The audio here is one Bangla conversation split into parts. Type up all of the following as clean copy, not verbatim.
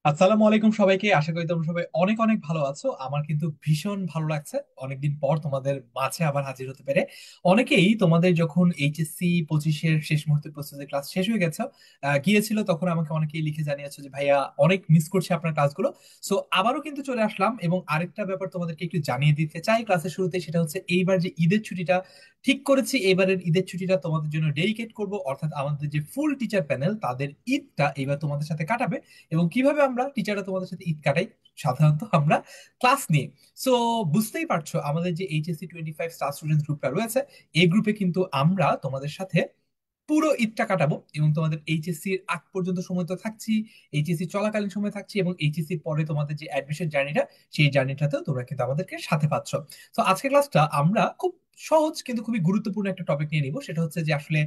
আসসালামু আলাইকুম সবাইকে। আশা করি তোমরা সবাই অনেক অনেক ভালো আছো। আমার কিন্তু ভীষণ ভালো লাগছে অনেকদিন পর তোমাদের মাঝে আবার হাজির হতে পেরে। অনেকেই তোমাদের যখন এইচএসসি 25-এর শেষ মুহূর্তে প্রস্তুতি ক্লাস শেষ হয়ে গেছে গিয়েছিল, তখন আমাকে অনেকেই লিখে জানিয়েছে যে ভাইয়া অনেক মিস করছি আপনার ক্লাসগুলো। সো আবারও কিন্তু চলে আসলাম, এবং আরেকটা ব্যাপার তোমাদেরকে একটু জানিয়ে দিতে চাই ক্লাসের শুরুতে, সেটা হচ্ছে এইবার যে ঈদের ছুটিটা ঠিক করেছি, এবারের ঈদের ছুটিটা তোমাদের জন্য ডেডিকেট করব, অর্থাৎ আমাদের যে ফুল টিচার প্যানেল তাদের ঈদটা এবার তোমাদের সাথে কাটাবে। এবং কিভাবে আমরা টিচাররা তোমাদের সাথে ঈদ কাটাই, সাধারণত আমরা ক্লাস নিয়ে। সো বুঝতেই পারছো আমাদের যে এইচএসসি 25 স্টার স্টুডেন্ট গ্রুপটা রয়েছে, এই গ্রুপে কিন্তু আমরা তোমাদের সাথে পুরো ঈদটা কাটাবো, এবং তোমাদের এইচএসসি এর আগ পর্যন্ত সময় তো থাকছি, এইচএসসি চলাকালীন সময় থাকছি, এবং এইচএসসি পরে তোমাদের যে অ্যাডমিশন জার্নিটা, সেই জার্নিটাতেও তোমরা কিন্তু আমাদেরকে সাথে পাচ্ছ। তো আজকের ক্লাসটা আমরা খুব সহজ কিন্তু খুবই গুরুত্বপূর্ণ একটা টপিক নিয়ে নিব, সেটা হচ্ছে যে আসলে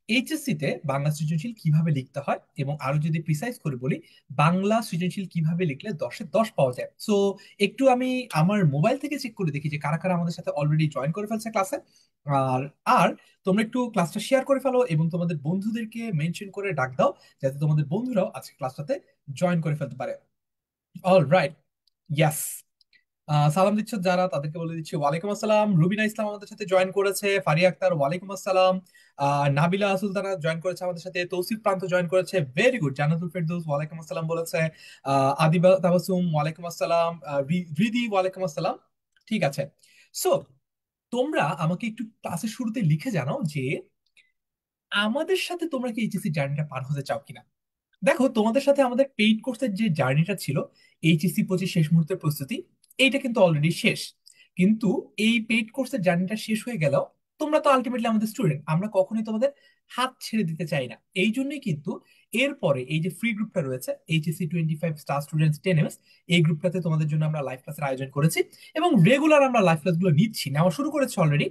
এইচএসসি তে বাংলা সৃজনশীল কিভাবে লিখতে হয়, এবং আরো যদি প্রিসাইজ করে বলি, বাংলা সৃজনশীল কিভাবে লিখলে 10-এ 10 পাওয়া যায়। সো একটু আমি আমার মোবাইল থেকে চেক করে দেখি যে কারা কারা আমাদের সাথে অলরেডি জয়েন করে ফেলছে ক্লাসে। আর আর তোমরা একটু ক্লাসটা শেয়ার করে ফেলো এবং তোমাদের বন্ধুদেরকে মেনশন করে ডাক দাও, যাতে তোমাদের বন্ধুরাও আজকে ক্লাসটাতে জয়েন করে ফেলতে পারে। অল রাইট, ইয়াস। সালাম দিচ্ছ যারা, তাদেরকে বলে দিচ্ছি ওয়ালাইকুম আসসালাম। রুবিনা ইসলাম আমাদের সাথে জয়েন করেছে, ফারিয়া আক্তার ওয়ালাইকুম আসসালাম। নাবিলা সুলতানা জয়েন করেছে আমাদের সাথে, তৌসিফ প্রান্ত জয়েন করেছে, ভেরি গুড। জান্নাতুল ফেরদৌস ওয়ালাইকুম আসসালাম বলেছে। আদিবা তাবাসুম ওয়ালাইকুম আসসালাম। রিদি ওয়ালাইকুম আসসালাম। ঠিক আছে। সো তোমরা আমাকে একটু ক্লাসের শুরুতে লিখে জানাও যে আমাদের সাথে তোমরা কি এইচএসসি জার্নিটা পার হতে চাও কিনা। দেখো, তোমাদের সাথে আমাদের পেইড কোর্সের যে জার্নিটা ছিল, এইচএসসি 25 শেষ মুহূর্তের প্রস্তুতি, এইটা কিন্তু অলরেডি শেষ। কিন্তু এই পেইড কোর্সের জার্নিটা শেষ হয়ে গেল, তোমরা তো আলটিমেটলি আমাদের স্টুডেন্ট, আমরা কখনোই তোমাদের হাত ছেড়ে দিতে চাই না। এই জন্যই কিন্তু এরপরে এই যে ফ্রি গ্রুপটা রয়েছে, এইচএসসি 25 স্টার স্টুডেন্টস 10 এই গ্রুপটাতে তোমাদের জন্য আমরা লাইভ ক্লাসের আয়োজন করেছি, এবং রেগুলার আমরা লাইভ ক্লাসগুলো নিচ্ছি, নেওয়া শুরু করেছি অলরেডি।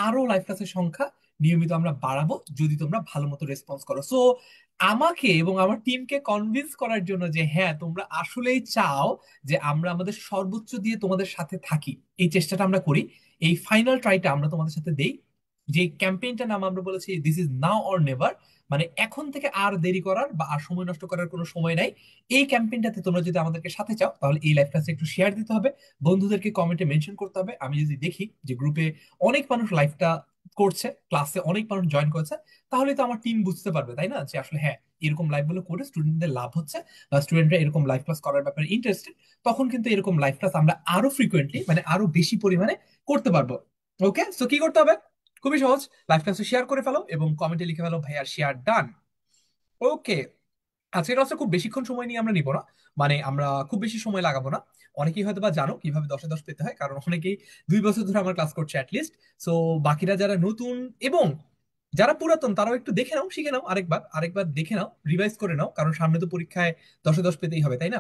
আরো লাইভ ক্লাসের সংখ্যা নিয়মিত আমরা বাড়াবো যদি তোমরা ভালো মতো রেসপন্স করো। সো আমাকে এবং আমার টিমকে কনভিন্স করার জন্য যে হ্যাঁ তোমরা আসলেই চাও যে আমরা আমাদের সর্বোচ্চ দিয়ে তোমাদের সাথে থাকি, এই চেষ্টাটা আমরা করি, এই ফাইনাল ট্রাইটা আমরা তোমাদের সাথে দেই। যে ক্যাম্পেইনটার নাম আমরা বলেছি this is now or never, মানে এখন থেকে আর দেরি করার বা আর সময় নষ্ট করার কোনো সময় নাই। এই ক্যাম্পেইনটাতে তোমরা যদি আমাদেরকে সাথে চাও, তাহলে এই লাইভটা একটু শেয়ার দিতে হবে, বন্ধুদেরকে কমেন্টে মেনশন করতে হবে। আমি যদি দেখি যে গ্রুপে অনেক মানুষ লাইভটা করছে, ক্লাসে অনেক মানুষ জয়েন করেছে, তাহলে তো আমার টিম বুঝতে পারবে, তাই না, যে আসলে হ্যাঁ এরকম লাইভ গুলো করে স্টুডেন্টদের লাভ হচ্ছে, বা স্টুডেন্টরা এরকম লাইভ ক্লাস করার ব্যাপারে ইন্টারেস্টেড। তখন কিন্তু এরকম লাইভ ক্লাস আমরা আরো ফ্রিকোয়েন্টলি, মানে আরো বেশি পরিমাণে করতে পারবো। ওকে, সো কি করতে হবে? খুবই সহজ, লাইভ ক্লাস শেয়ার করে ফেলো এবং কমেন্টে লিখে ফেলো ভাইয়া শেয়ার ডান। ওকে, আজকের ক্লাসে খুব বেশিক্ষণ সময় নিয়ে আমরা নিব না, মানে আমরা খুব বেশি সময় লাগাবো না। অনেকেই হয়তো বা জানো কিভাবে 10-এ 10 পেতে হয়, কারণ অনেকেই 2 বছর ধরে আমার ক্লাস করছে অ্যাটলিস্ট। সো বাকিরা যারা নতুন এবং যারা পুরাতন, তারাও একটু দেখে নাও, শিখে নাও, আরেকবার আরেকবার দেখে নাও, রিভাইজ করে নাও, কারণ সামনে তো পরীক্ষায় 10-এ 10 পেতেই হবে, তাই না?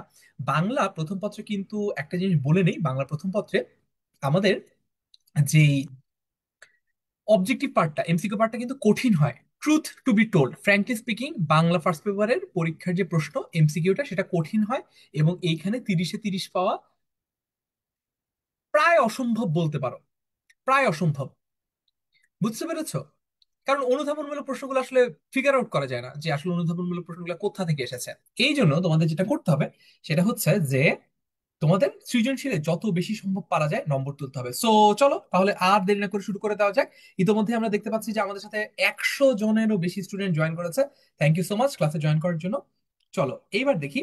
বাংলা প্রথম পত্রে কিন্তু একটা জিনিস বলে নেই, বাংলা প্রথম পত্রে আমাদের যে অবজেক্টিভ পার্টটা, এমসিকিউ পার্টটা কিন্তু কঠিন হয়। Truth two be told, frankly speaking, Bangla first পেপারের পরীক্ষার যে প্রশ্ন এমসিকিউটা, সেটা কঠিন হয়। এবং এইখানে 30-এ 30 পাওয়া প্রায় অসম্ভব বলতে পারো, প্রায় অসম্ভব। বুঝতে পেরেছো? কারণ অনুধাবনমূলক প্রশ্নগুলো আসলে ফিগার আউট করা যায় না যে আসলে অনুধাবনমূলক প্রশ্নগুলো কোথা থেকে এসেছে। এই জন্য তোমাদের যেটা করতে হবে সেটা হচ্ছে যে তোমাদের সৃজনশীলে যত বেশি সম্ভব পারা যায় নম্বর তুলতে হবে। সো চলো তাহলে আর দেরি না করে শুরু করে দেওয়া যাক। ইতিমধ্যে আমরা দেখতে পাচ্ছি যে আমাদের সাথে 100 জনেরও বেশি স্টুডেন্ট জয়েন করেছে। থ্যাংক ইউ সো মাচ ক্লাসে জয়েন করার জন্য। চলো এইবার দেখি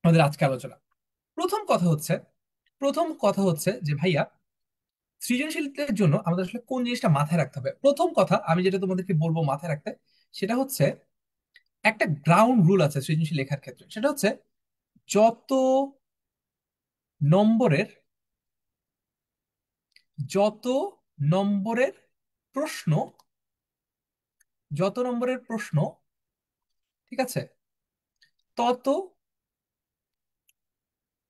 আমাদের আজকে আলোচনা। প্রথম কথা হচ্ছে প্রথম কথা হচ্ছে যে ভাইয়া, সৃজনশীলতার জন্য আমাদের আসলে কোন জিনিসটা মাথায় রাখতে হবে। প্রথম কথা আমি যেটা তোমাদেরকে বলবো মাথায় রাখতে, সেটা হচ্ছে একটা গ্রাউন্ড রুল আছে সৃজনশীল লেখার ক্ষেত্রে, সেটা হচ্ছে যত নম্বরের যত নম্বরের প্রশ্ন যত নম্বরের প্রশ্ন, ঠিক আছে, তত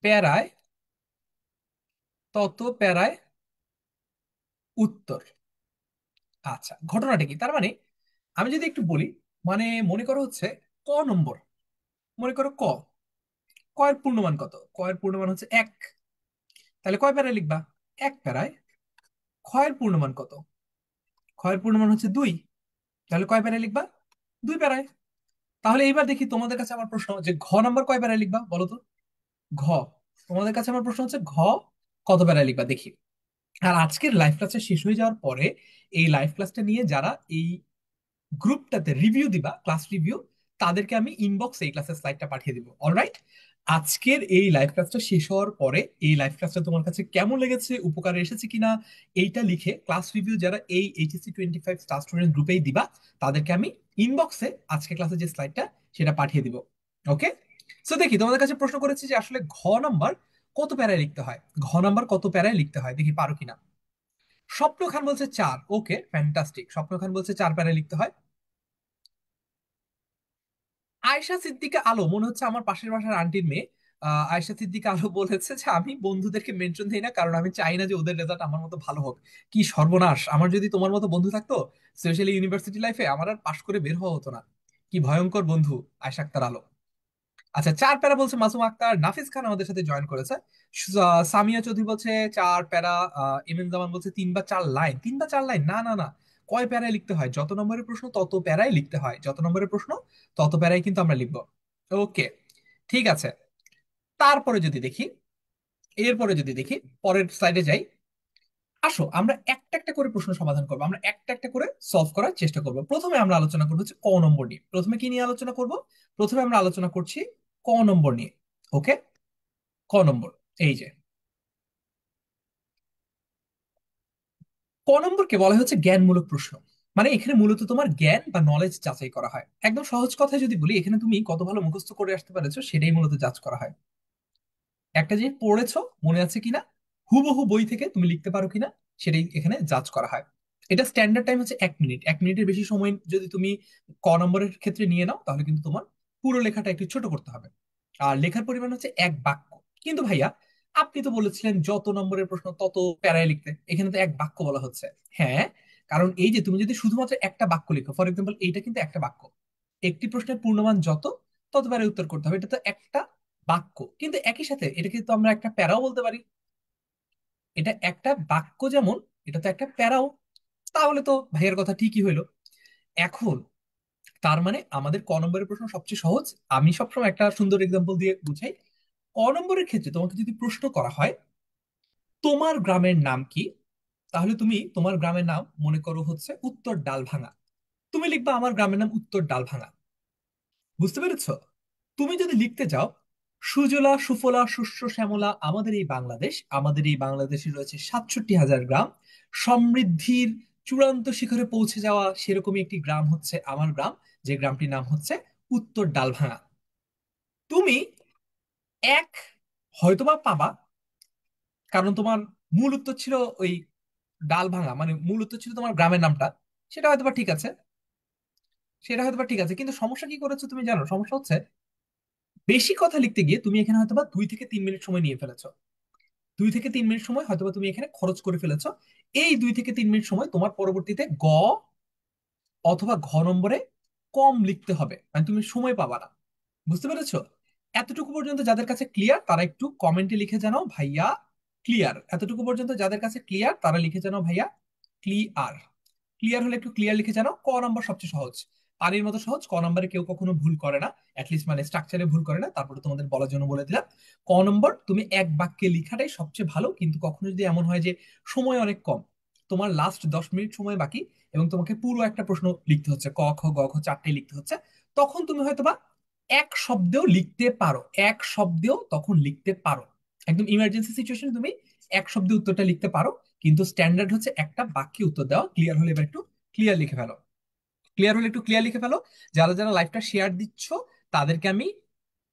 প্যারায় তত প্যারায় উত্তর। আচ্ছা, ঘটনাটা কি তার মানে? আমি যদি একটু বলি, মানে মনে করো হচ্ছে ক নম্বর, মনে করো ক এর পূর্ণমান কত? ক এর পূর্ণমান হচ্ছে 1, তাহলে কয় প্যারায় লিখবা? 1 প্যারায়। খ এর পূর্ণমান কত? খ এর পূর্ণমান হচ্ছে 2, তাহলে কয় প্যারায় লিখবা? 2 প্যারায়। তাহলে এইবার দেখি তোমাদের কাছে আমার প্রশ্ন যে ঘ নাম্বার কয় প্যারায় লিখবা বলো তো। ঘ, তোমাদের কাছে আমার প্রশ্ন হচ্ছে ঘ কত প্যারায় লিখবা দেখি। আর আজকের লাইভ ক্লাসটা শেষ হয়ে যাওয়ার পরে এই লাইভ ক্লাসটা নিয়ে যারা এই গ্রুপটাতে রিভিউ দিবা, ক্লাস রিভিউ, তাদেরকে আমি ইনবক্সে এই ক্লাসের স্লাইডটা পাঠিয়ে দিব। অলরাইট, আজকের এই লাইভ ক্লাসটা শেষ হওয়ার পরে এই লাইভ ক্লাসটা তোমার কাছে কেমন লেগেছে, উপকারে এসেছে কিনা, এইটা লিখে ক্লাস রিভিউ যারা এই এইচএসসি 25 স্টার স্টুডেন্ট গ্রুপেই দিবা, তাদেরকে আমি ইনবক্সে আজকে ক্লাসের যে স্লাইডটা সেটা পাঠিয়ে দিব। ওকে, সো দেখি তোমাদের কাছে প্রশ্ন করেছি যে আসলে ঘ নাম্বার কত প্যারায় লিখতে হয়, ঘ নাম্বার কত প্যারায় লিখতে হয় দেখি পারো কিনা। স্বপ্ন খান বলছে 4, ওকে ফ্যান্টাস্টিক, স্বপ্ন খান বলছে 4 প্যারায় লিখতে হয়। আয়শা সিদ্দিকা আলো, মনে হচ্ছে আমার পাশের বাসার আন্টির মেয়ে। আয়শা সিদ্দিকা আলো বলেছে যে আমি বন্ধুদেরকে মেনশন দিই না কারণ আমি চাই না যে ওদের রেজাল্ট আমার মতো ভালো হোক। কি সর্বনাশ, আমার যদি তোমার মতো বন্ধু থাকতো, স্পেশালি ইউনিভার্সিটি লাইফে, আমার আর পাশ করে বের হওয়া হতো না। কি ভয়ঙ্কর বন্ধু আয়শা আক্তার আলো। আচ্ছা, 4 প্যারা বলছে মাসুম আক্তার, নাফিস খান আমাদের সাথে জয়েন করেছে। সামিয়া চৌধুরী বলছে 4 প্যারা। এমএন জামান বলছে 3 বা 4 লাইন, 3 বা 4 লাইন, না না না, কয় প্যারায় লিখতে হয়, যত নম্বরের প্রশ্ন তত প্যারায় লিখতে হয়, যত নম্বরের প্রশ্ন তত প্যারায় কিন্তু আমরা লিখবো। ওকে, ঠিক আছে। তারপরে যদি দেখি, এরপরে যদি দেখি, পরের স্লাইডে যাই। আসো আমরা একটা একটা করে প্রশ্ন সমাধান করবো, আমরা একটা একটা করে সলভ করার চেষ্টা করব। প্রথমে আমরা আলোচনা করবো হচ্ছে ক নম্বর নিয়ে। প্রথমে কি নিয়ে আলোচনা করব? প্রথমে আমরা আলোচনা করছি ক নম্বর নিয়ে। ওকে, ক নম্বর, এই যে ক নম্বরকে বলা হচ্ছে জ্ঞানমূলক প্রশ্ন। মানে এখানে মূলত তোমার জ্ঞান বা নলেজ যাচাই করা হয়। একদম সহজ কথায় যদি বলি, এখানে তুমি কত ভালো মুখস্থ করে আসতে পেরেছো সেটাই মূলত যাচ করা হয়। একটা জিনিস পড়েছো, মনে আছে কিনা, হুবহু বই থেকে তুমি লিখতে পারো কিনা, সেটাই এখানে জাজ করা হয়। এটা স্ট্যান্ডার্ড টাইম হচ্ছে 1 মিনিট। 1 মিনিটের বেশি সময় যদি তুমি ক নম্বরের ক্ষেত্রে নিয়ে নাও, তাহলে কিন্তু তোমার পুরো লেখাটা একটু ছোট করতে হবে। আর লেখার পরিমাণ হচ্ছে 1 বাক্য। কিন্তু ভাইয়া, আপনি তো বলেছিলেন যত নম্বরের প্রশ্ন তত প্যারায় লিখতে, এখানে তো 1 বাক্য বলা হচ্ছে। হ্যাঁ, কারণ এই যে তুমি যদি শুধুমাত্র একটা বাক্য লিখো, ফর এক্সাম্পল এইটা কিন্তু একটা বাক্য, একটি প্রশ্নের পূর্ণমান যত, তত প্যারায় উত্তর করতে হবে, এটা তো একটা বাক্য। কিন্তু একই সাথে এটাকে তো আমরা একটা প্যারাও বলতে পারি। এটা একটা বাক্য যেমন, এটা তো একটা প্যারাও। তাহলে তো ভাইয়ের কথা ঠিকই হইলো। এখন তার মানে আমাদের ক নম্বরের প্রশ্ন সবচেয়ে সহজ। আমি সবসময় একটা সুন্দর এক্সাম্পল দিয়ে বুঝাই। ক নম্বরের ক্ষেত্রে তোমাকে যদি প্রশ্ন করা হয় তোমার গ্রামের নাম কি, তাহলে তুমি তোমার গ্রামের নাম মনে করো হচ্ছে উত্তর ডালভাঙা, তুমি লিখবা আমার গ্রামের নাম উত্তর ডালভাঙা। বুঝতে পেরেছো? তুমি যদি লিখতে চাও সুজলা সুফলা শস্য শ্যামলা আমাদের এই বাংলাদেশ, আমাদের এই বাংলাদেশে রয়েছে 67,000 গ্রাম, সমৃদ্ধির চূড়ান্ত শিখরে পৌঁছে যাওয়া সেরকমই একটি গ্রাম হচ্ছে আমার গ্রাম, যে গ্রামটির নাম হচ্ছে উত্তর ডালভাঙা। তুমি এক হয়তোবা পাবা, কারণ তোমার মূল উত্তর ছিল ওই ডালভাঙা, মানে মূল উত্তর ছিল তোমার গ্রামের নামটা। সেটা হয়তোবা ঠিক আছে, সেটা হয়তোবা ঠিক আছে, কিন্তু সমস্যা কি করেছো তুমি জানো? সমস্যা হচ্ছে বেশি কথা লিখতে গিয়ে তুমি এখানে হয়তোবা 2 থেকে 3 মিনিট সময় নিয়ে ফেলেছো। 2 থেকে 3 মিনিট সময় হয়তোবা তুমি এখানে খরচ করে ফেলেছো। এই 2 থেকে 3 মিনিট সময় তোমার পরবর্তীতে গ অথবা ঘ নম্বরে কম লিখতে হবে, মানে তুমি সময় পাবা না। বুঝতে পেরেছো? এতটুকু পর্যন্ত যাদের কাছে ক্লিয়ার তারা একটু কমেন্টে লিখে জানাও ভাইয়া ক্লিয়ার। এতটুকু পর্যন্ত যাদের কাছে ক্লিয়ার তারা লিখে জানাও ভাইয়া ক্লিয়ার। ক্লিয়ার হলে একটু ক্লিয়ার লিখে জানাও। ক নাম্বার সবচেয়ে সহজ, পানির মতো সহজ। ক নম্বরে কেউ কখনো ভুল করে না, অ্যাটলিস্ট মানে স্ট্রাকচারে ভুল করে না। তারপরে তোমাদের বলার জন্য বলে দিলাম, ক নম্বর তুমি 1 বাক্যে লেখাটাই সবচেয়ে ভালো। কিন্তু কখনো যদি এমন হয় যে সময় অনেক কম, তোমার লাস্ট 10 মিনিট সময় বাকি, এবং তোমাকে পুরো একটা প্রশ্ন লিখতে হচ্ছে, ক খ গ ঘ চারটে লিখতে হচ্ছে, তখন তুমি হয়তোবা এক শব্দেও লিখতে পারো, এক শব্দেও তখন লিখতে পারো। একদম ইমার্জেন্সি সিচুয়েশন তুমি এক শব্দে উত্তরটা লিখতে পারো। কিন্তু স্ট্যান্ডার্ড হচ্ছে একটা বাক্যে উত্তর দেওয়া। ক্লিয়ার হলে এবার একটু ক্লিয়ার লিখে ফেলো। ক্লিয়ার হলে একটু ক্লিয়ার লিখে ফেলো। যারা যারা লাইভটা শেয়ার দিচ্ছ তাদেরকে আমি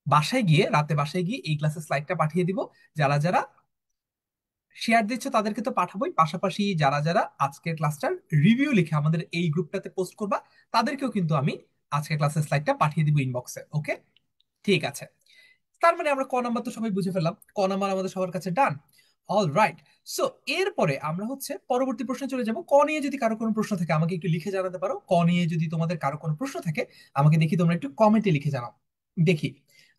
বাসায় গিয়ে, রাতে বাসায় গিয়ে এই ক্লাসের স্লাইডটা পাঠিয়ে দিব। যারা যারা শেয়ার দিচ্ছ তাদেরকে তো পাঠাবোই, পাশাপাশি যারা যারা আজকের ক্লাসটার রিভিউ লিখে আমাদের এই গ্রুপটাতে পোস্ট করবা, তাদেরকেও কিন্তু আমি আজকের ক্লাসের স্লাইডটা পাঠিয়ে দিব ইনবক্সে। ওকে, ঠিক আছে। তার মানে আমরা ক নাম্বার তো সবাই বুঝে ফেললাম, ক নাম্বার আমাদের সবার কাছে ডান। All right. সো এরপরে আমরা হচ্ছে পরবর্তী প্রশ্নে চলে যাব। ক নিয়ে যদি কারো কোনো প্রশ্ন থাকে আমাকে একটু লিখে জানাতে পারো। ক নিয়ে যদি তোমাদের কারো কোনো প্রশ্ন থাকে আমাকে দেখি তোমরা একটু কমেন্টে লিখে জানাও দেখি।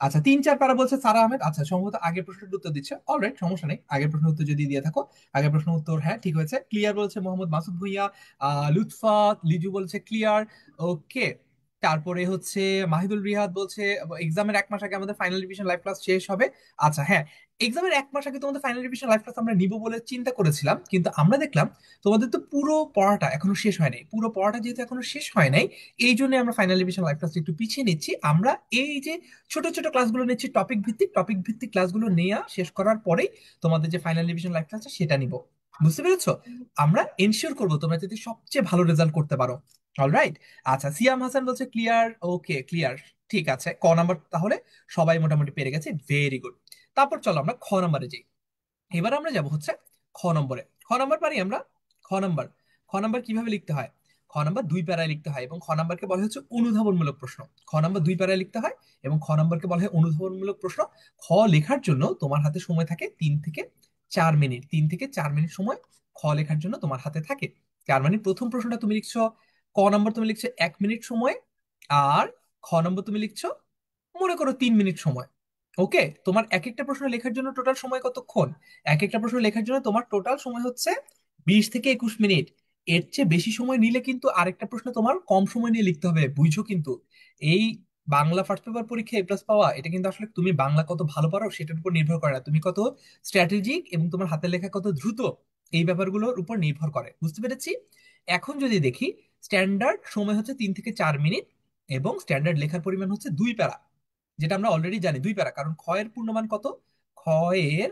আচ্ছা, 3 4 পারা বলছে সারা আহমেদ। আচ্ছা, সম্ভবত আগের প্রশ্নের উত্তর দিচ্ছে। অলরাইট, সমস্যা নেই, আগের প্রশ্নের উত্তর যদি দিয়ে থাকো। আগের প্রশ্নের উত্তর হ্যাঁ ঠিক হয়েছে। ক্লিয়ার বলছে মোহাম্মদ মাসুদ ভুঁইয়া। লুৎফা লিজু বলছে ক্লিয়ার। ওকে, তারপরে হচ্ছে মাহিদুল রিহাদ বলছে এক্সামের 1 মাস আগে আমাদের ফাইনাল রিভিশন লাইভ ক্লাস শেষ হবে। আচ্ছা হ্যাঁ, এক্সামের 1 মাস আগে তোমাদের ফাইনাল রিভিশন লাইভ ক্লাস আমরা নিব বলে চিন্তা করেছিলাম, কিন্তু আমরা দেখলাম তোমাদের তো পুরো পড়াটা এখনো শেষ হয় নাই। পুরো পড়াটা যেহেতু এখনো শেষ হয় নাই, এই জন্য আমরা ফাইনাল রিভিশন লাইভ ক্লাস একটু পিছিয়ে নিচ্ছি। আমরা এই যে ছোট ছোট ক্লাসগুলো নিচ্ছি, টপিক ভিত্তিক ক্লাসগুলো নেওয়া শেষ করার পরেই তোমাদের যে ফাইনাল রিভিশন লাইভ ক্লাসটা সেটা নিব। বুঝতে পেরেছো? আমরা এনশিওর করবো তোমরা যদি সবচেয়ে ভালো রেজাল্ট করতে পারো। অলরাইট। আচ্ছা, সিয়াম হাসান বলছে ক্লিয়ার। ওকে, ক্লিয়ার। ঠিক আছে, ক নাম্বার তাহলে সবাই মোটামুটি পেরে গেছে, ভেরি গুড। তারপর চলো আমরা খ নাম্বারে যাই। এবার আমরা যাব হচ্ছে খ নম্বরে। খ নাম্বার পারি আমরা? খ নাম্বার, খ নাম্বার কিভাবে লিখতে হয়? খ নাম্বার 2 প্যারায় লিখতে হয়, এবং খ নাম্বারকে বলা হচ্ছে অনুধাবনমূলক প্রশ্ন। খ নাম্বার 2 প্যারায় লিখতে হয়, এবং খ নাম্বারকে বলা হয় অনুধাবনমূলক প্রশ্ন। খ লেখার জন্য তোমার হাতে সময় থাকে 3 থেকে 4 মিনিট। 3 থেকে 4 মিনিট সময় খ লেখার জন্য তোমার হাতে থাকে। তার মানে প্রথম প্রশ্নটা তুমি লিখছো, ক নাম্বার তুমি লিখছো 1 মিনিট সময়, আর খ নম্বর তুমি লিখছো মনে করো 3 মিনিট সময়। ওকে, তোমার এক একটা প্রশ্ন লেখার জন্য টোটাল সময় কতক্ষণ? এক একটা প্রশ্ন লেখার জন্য তোমার টোটাল সময় হচ্ছে 20 থেকে 21 মিনিট। এর চেয়ে বেশি সময় নিলে কিন্তু আরেকটা প্রশ্ন তোমার কম সময় নিয়ে লিখতে হবে, বুঝছো কিন্তু? এই বাংলা ফার্স্ট পেপার পরীক্ষা A+ পাওয়া, এটা কিন্তু আসলে তুমি বাংলা কত ভালো পারো সেটার উপর নির্ভর করে না, তুমি কত স্ট্র্যাটেজিক এবং তোমার হাতের লেখা কত দ্রুত, এই ব্যাপারগুলোর উপর নির্ভর করে। বুঝতে পেরেছি? এখন যদি দেখি, স্ট্যান্ডার্ড সময় হচ্ছে 3 থেকে 4 মিনিট, এবং স্ট্যান্ডার্ড লেখার পরিমাণ হচ্ছে 2 প্যারা, যেটা আমরা অলরেডি জানি 2 প্যারা, কারণ খ এর পূর্ণমান কত? খ এর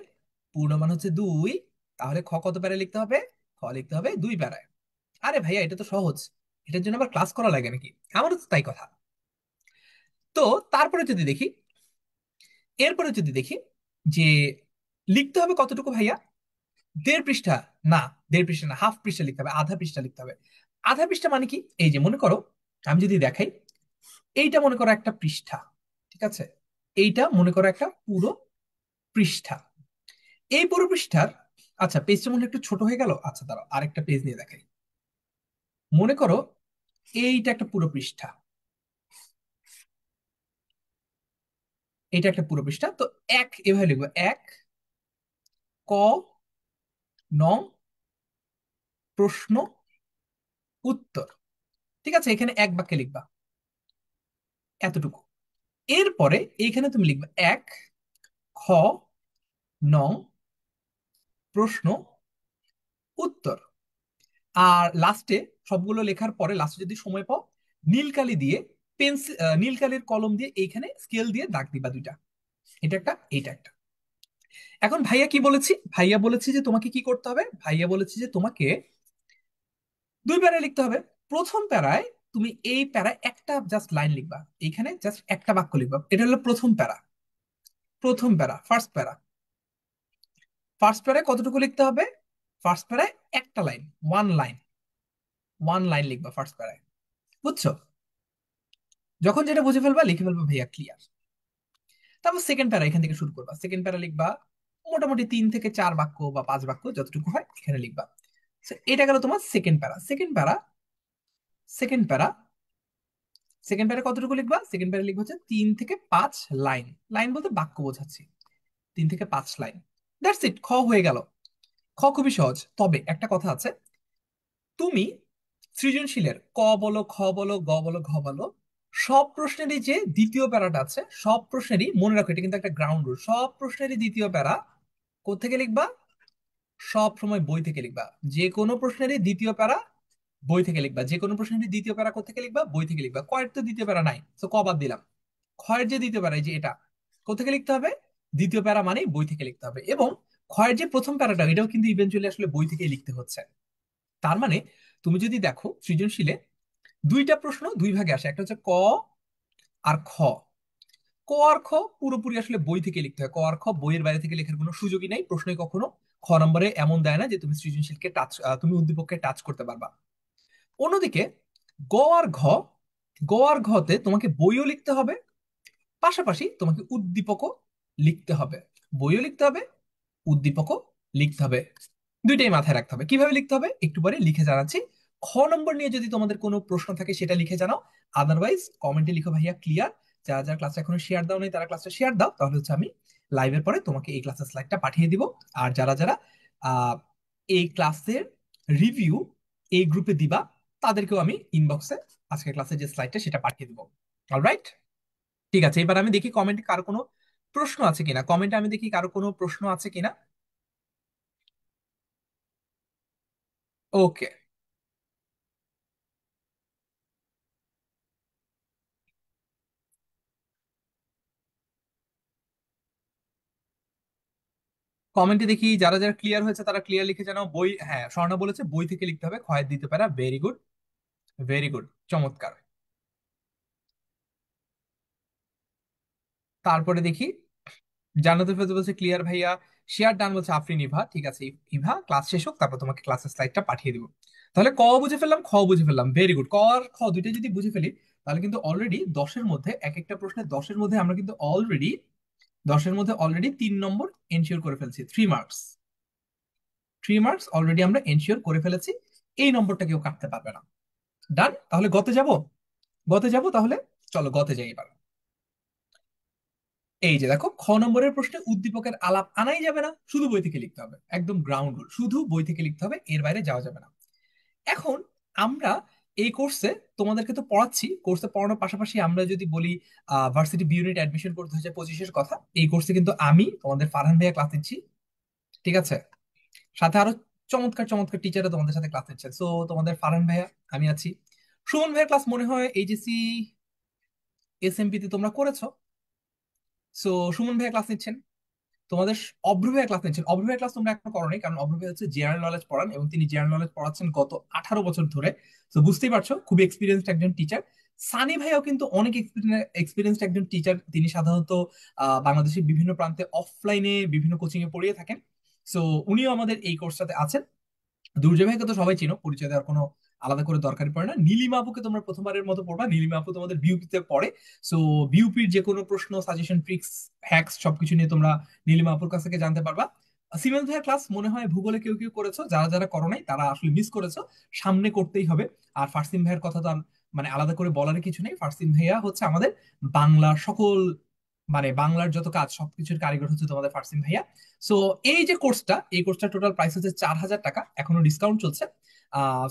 পূর্ণমান হচ্ছে 2। তাহলে খ কত প্যারা লিখতে হবে? খ লিখতে হবে 2 প্যারায়। আরে ভাইয়া, এটা তো সহজ, এটার জন্য আবার ক্লাস করা লাগে নাকি? আমারও তো তাই কথা। তো তারপরে যদি দেখি, এরপরে যদি দেখি যে লিখতে হবে কতটুকু ভাইয়া? 1.5 পৃষ্ঠা? না, 1.5 পৃষ্ঠা না, হাফ পৃষ্ঠা লিখতে হবে, আধা পৃষ্ঠা লিখতে হবে। আধা পৃষ্ঠা মানে কি? এই যে মনে করো, আমি যদি দেখাই, এইটা মনে করো একটা পৃষ্ঠা, ঠিক আছে? এইটা মনে করো একটা পুরো পৃষ্ঠা। এই পুরো পৃষ্ঠার, আচ্ছা পেজটা মনে হয় একটু ছোট হয়ে গেল, আচ্ছা দাঁড়াও আরেকটা পেজ নিয়ে দেখাই। মনে করো এইটা একটা পুরো পৃষ্ঠা, এটা একটা পুরো পৃষ্ঠা। তো এক এভাবে লিখবো, এক ক নং প্রশ্ন উত্তর। ঠিক আছে, এখানে এক বাক্যে লিখবা এতটুকু। এরপরে এইখানে তুমি লিখবে এক খ নং প্রশ্ন উত্তর। আর লাস্টে সবগুলো লেখার পরে লাস্টে যদি সময় পাও, নীল কালি দিয়ে পেন্সিল, নীল কালির কলম দিয়ে এইখানে স্কেল দিয়ে দাগ দিবা 2টা। এটা একটা, এইটা একটা। এখন ভাইয়া কি বলেছি? ভাইয়া বলেছি যে তোমাকে কি করতে হবে? ভাইয়া বলেছি যে তোমাকে 2 প্যারায় লিখতে হবে। প্রথম প্যারায় তুমি এই প্যারায় একটা জাস্ট লাইন লিখবা, এইখানে জাস্ট একটা বাক্য লিখবা, এটা হলো প্রথম প্যারা। প্রথম প্যারা, ফার্স্ট প্যারা। ফার্স্ট প্যারায় কতটুকু লিখতে হবে? ফার্স্ট প্যারায় একটা line, one line. One line লিখবা ফার্স্ট প্যারায়। বুঝছো? যখন যেটা বুঝে ফেলবা লিখে ফেলবা, ভাইয়া ক্লিয়ার। তারপর সেকেন্ড প্যারা এখান থেকে শুরু করবা। সেকেন্ড প্যারা লিখবা মোটামুটি 3 থেকে 4 বাক্য বা 5 বাক্য যতটুকু হয় এখানে লিখবা। So, এটা গেল তোমার সেকেন্ড প্যারা। সেকেন্ড প্যারা, সেকেন্ড প্যারা, সেকেন্ড প্যারা কতটুকু লিখবা? সেকেন্ড প্যারা লিখবা হচ্ছে 3 থেকে 5 লাইন। লাইন বলতে বাক্য বোঝাচ্ছি। 3 থেকে 5 লাইন। দ্যাটস ইট, খ হয়ে গেল। খ খুবই সহজ, তবে একটা কথা আছে। তুমি সৃজনশীলের ক বলো, খ বলো, গ বলো, ঘ বলো, সব প্রশ্নেরই যে দ্বিতীয় প্যারাটা আছে, সব প্রশ্নেরই মনে রাখো, এটা কিন্তু একটা গ্রাউন্ড রুল, সব প্রশ্নেরই দ্বিতীয় প্যারা কোত্থেকে লিখবা? সব সময় বই থেকে লিখবা। যে কোনো প্রশ্নেরই দ্বিতীয় প্যারা বই থেকে লিখবা। যে কোনো প্রশ্নেরই দ্বিতীয় প্যারা কোত্থেকে লিখবা? বই থেকে লিখবা। কয়ের তো দ্বিতীয় প্যারা নাই, তো ক বাদ দিলাম। ক্ষয়ের যে দ্বিতীয় প্যারা, এই যে এটা, কোত্থেকে লিখতে হবে? দ্বিতীয় প্যারা মানে বই থেকে লিখতে হবে। এবং ক্ষয়ের যে প্রথম প্যারাটা, এটাও কিন্তু ইভেন্চুয়ালি আসলে বই থেকে লিখতে হচ্ছে। তার মানে তুমি যদি দেখো সৃজনশীলে 2টা প্রশ্ন 2 ভাগে আসে, একটা হচ্ছে ক আর খ। ক আর খ পুরোপুরি আসলে বই থেকে লিখতে হয়। ক আর খ বইয়ের বাইরে থেকে লেখার কোনো সুযোগই নাই, প্রশ্নই কখনো খ নম্বরে এমন দেয় না যে তুমি সৃজনশীলকে টাচ, তুমি উদ্দীপককে টাচ করতে পারবা। অন্যদিকে গ আর ঘ, গ আর ঘতে তোমাকে বইও লিখতে হবে, পাশাপাশি তোমাকে উদ্দীপকও লিখতে হবে। বইও লিখতে হবে, উদ্দীপকও লিখতে হবে। দুইটাই মাথায় রাখতে হবে। কিভাবে লিখতে হবে একটু পরে লিখে জানাচ্ছি। খ নম্বর নিয়ে যদি তোমাদের কোনো প্রশ্ন থাকে সেটা লিখে জানাও, আদারওয়াইজ কমেন্টে লিখো ভাইয়া ক্লিয়ার। যারা যারা ক্লাসটা এখনো শেয়ার দাও নাই তারা ক্লাসটা শেয়ার দাও, তাহলে হচ্ছে আমি লাইভের পরে তোমাকে এই ক্লাসের স্লাইডটা পাঠিয়ে দিব। আর যারা যারা আহ এই ক্লাসের রিভিউ এই গ্রুপে দিবা, তাদেরকেও আমি ইনবক্সে আজকে ক্লাসে যে স্লাইডটা সেটা পাঠিয়ে দিব। অলরাইট। ঠিক আছে, এবার আমি দেখি কমেন্টে কারো কোনো প্রশ্ন আছে কিনা, কমেন্টে আমি দেখি কারো কোনো প্রশ্ন আছে কিনা। ওকে। কমেন্টে দেখি যারা যারা ক্লিয়ার হয়েছে তারা ক্লিয়ার লিখে জানাও। বই, হ্যাঁ স্বর্ণা বলেছে বই থেকে লিখতে হবে, ক্ষয়ের দিতে পারা। ভেরি গুড, ভেরি গুড, চমৎকার। তারপরে দেখি জান্নাতুল ফেরদৌস বলছে ক্লিয়ার ভাইয়া। শেয়ার ডান বলছে আফরিন ইভা। ঠিক আছে ইভা, ক্লাস শেষ হোক তারপর তোমাকে ক্লাসের স্লাইডটা পাঠিয়ে দিব। তাহলে ক বুঝে ফেললাম, খ বুঝে ফেললাম। Very good. ক আর খ দুইটা যদি বুঝে ফেলি তাহলে কিন্তু অলরেডি 10-এর মধ্যে, এক একটা প্রশ্নে 10-এর মধ্যে আমরা কিন্তু অলরেডি 10-এর মধ্যে অলরেডি 3 নম্বর এনশিওর করে ফেলছি। 3 মার্কস, 3 মার্কস অলরেডি আমরা এনশিওর করে ফেলেছি। এই নম্বরটা কেউ কাটতে পারবে না। ডান। তাহলে গতে যাব, গতে যাব তাহলে। চলো গতে যাই এবার। এই যে দেখো, খ নম্বরের প্রশ্নে উদ্দীপকের আলাপ আনাই যাবে না, শুধু বই থেকে লিখতে হবে। একদম গ্রাউন্ড রুল, শুধু বই থেকে লিখতে হবে, এর বাইরে যাওয়া যাবে না। এখন আমরা এই কোর্সে তোমাদেরকে তো পড়াচ্ছি, কোর্সে পড়ানোর পাশাপাশি আমরা যদি বলি ভার্সিটি বি ইউনিট অ্যাডমিশন করতে হচ্ছে 25-এর কথা, এই কোর্সে কিন্তু আমি তোমাদের ফারহান ভাইয়া ক্লাস নিচ্ছি। ঠিক আছে, সাথে আরো চমৎকার চমৎকার টিচাররা তোমাদের সাথে ক্লাস নিচ্ছে। সো তোমাদের ফারহান ভাইয়া, আমি আছি। সুমন ভাইয়ের ক্লাস মনে হয় এইচএসসি এসএমপি তে তোমরা করেছো। সো সুমন ভাইয়া ক্লাস নিচ্ছেন। তোমাদের অভ্র ভাইয়া ক্লাস নিচ্ছেন। অভ্র ভাইয়া ক্লাস তোমরা এখনো করোনি, কারণ অভ্র ভাইয়া হচ্ছে জেনারেল নলেজ পড়ান এবং তিনি জেনারেল নলেজ পড়াচ্ছেন গত 18 বছর ধরে। তো বুঝতেই পারছো খুবই এক্সপিরিয়েন্সড একজন টিচার। সানি ভাইয়াও কিন্তু অনেক এক্সপিরিয়েন্সড একজন টিচার। তিনি সাধারণত বাংলাদেশের বিভিন্ন প্রান্তে অফলাইনে বিভিন্ন কোচিং এ পড়িয়ে থাকেন। সো উনিও আমাদের এই কোর্সটাতে আছেন। দুর্জয় ভাইকে তো সবাই চিনো, পরিচয় দেওয়ার কোনো আলাদা করে দরকারই পড়ে না। নীলিমা আপুকে তোমরা প্রথমবারের মতো পড়বা। নীলিমা আপু তোমাদের বিউপিতে পড়ে। সো বিউপির যে কোনো প্রশ্ন, সাজেশন, ট্রিক্স, হ্যাক্স সবকিছু নিয়ে তোমরা নীলিমা আপুর কাছ থেকে জানতে পারবা। সিমেন্স ভাইয়ের ক্লাস মনে হয় ভূগোলে কেউ কেউ করেছো, যারা যারা করো নাই তারা আসলে মিস করেছো। সামনে করতেই হবে। আর ফারসিন ভাইয়ের কথা তো আর মানে আলাদা করে বলার কিছু নেই। ফারসিন ভাইয়া হচ্ছে আমাদের বাংলার সকল, মানে বাংলার যত কাজ সবকিছুর কারিগর হচ্ছে তোমাদের ফারসিন ভাইয়া। সো এই যে কোর্সটা, এই কোর্সটা টোটাল প্রাইস হচ্ছে 4,000 টাকা, এখনো ডিসকাউন্ট চলছে।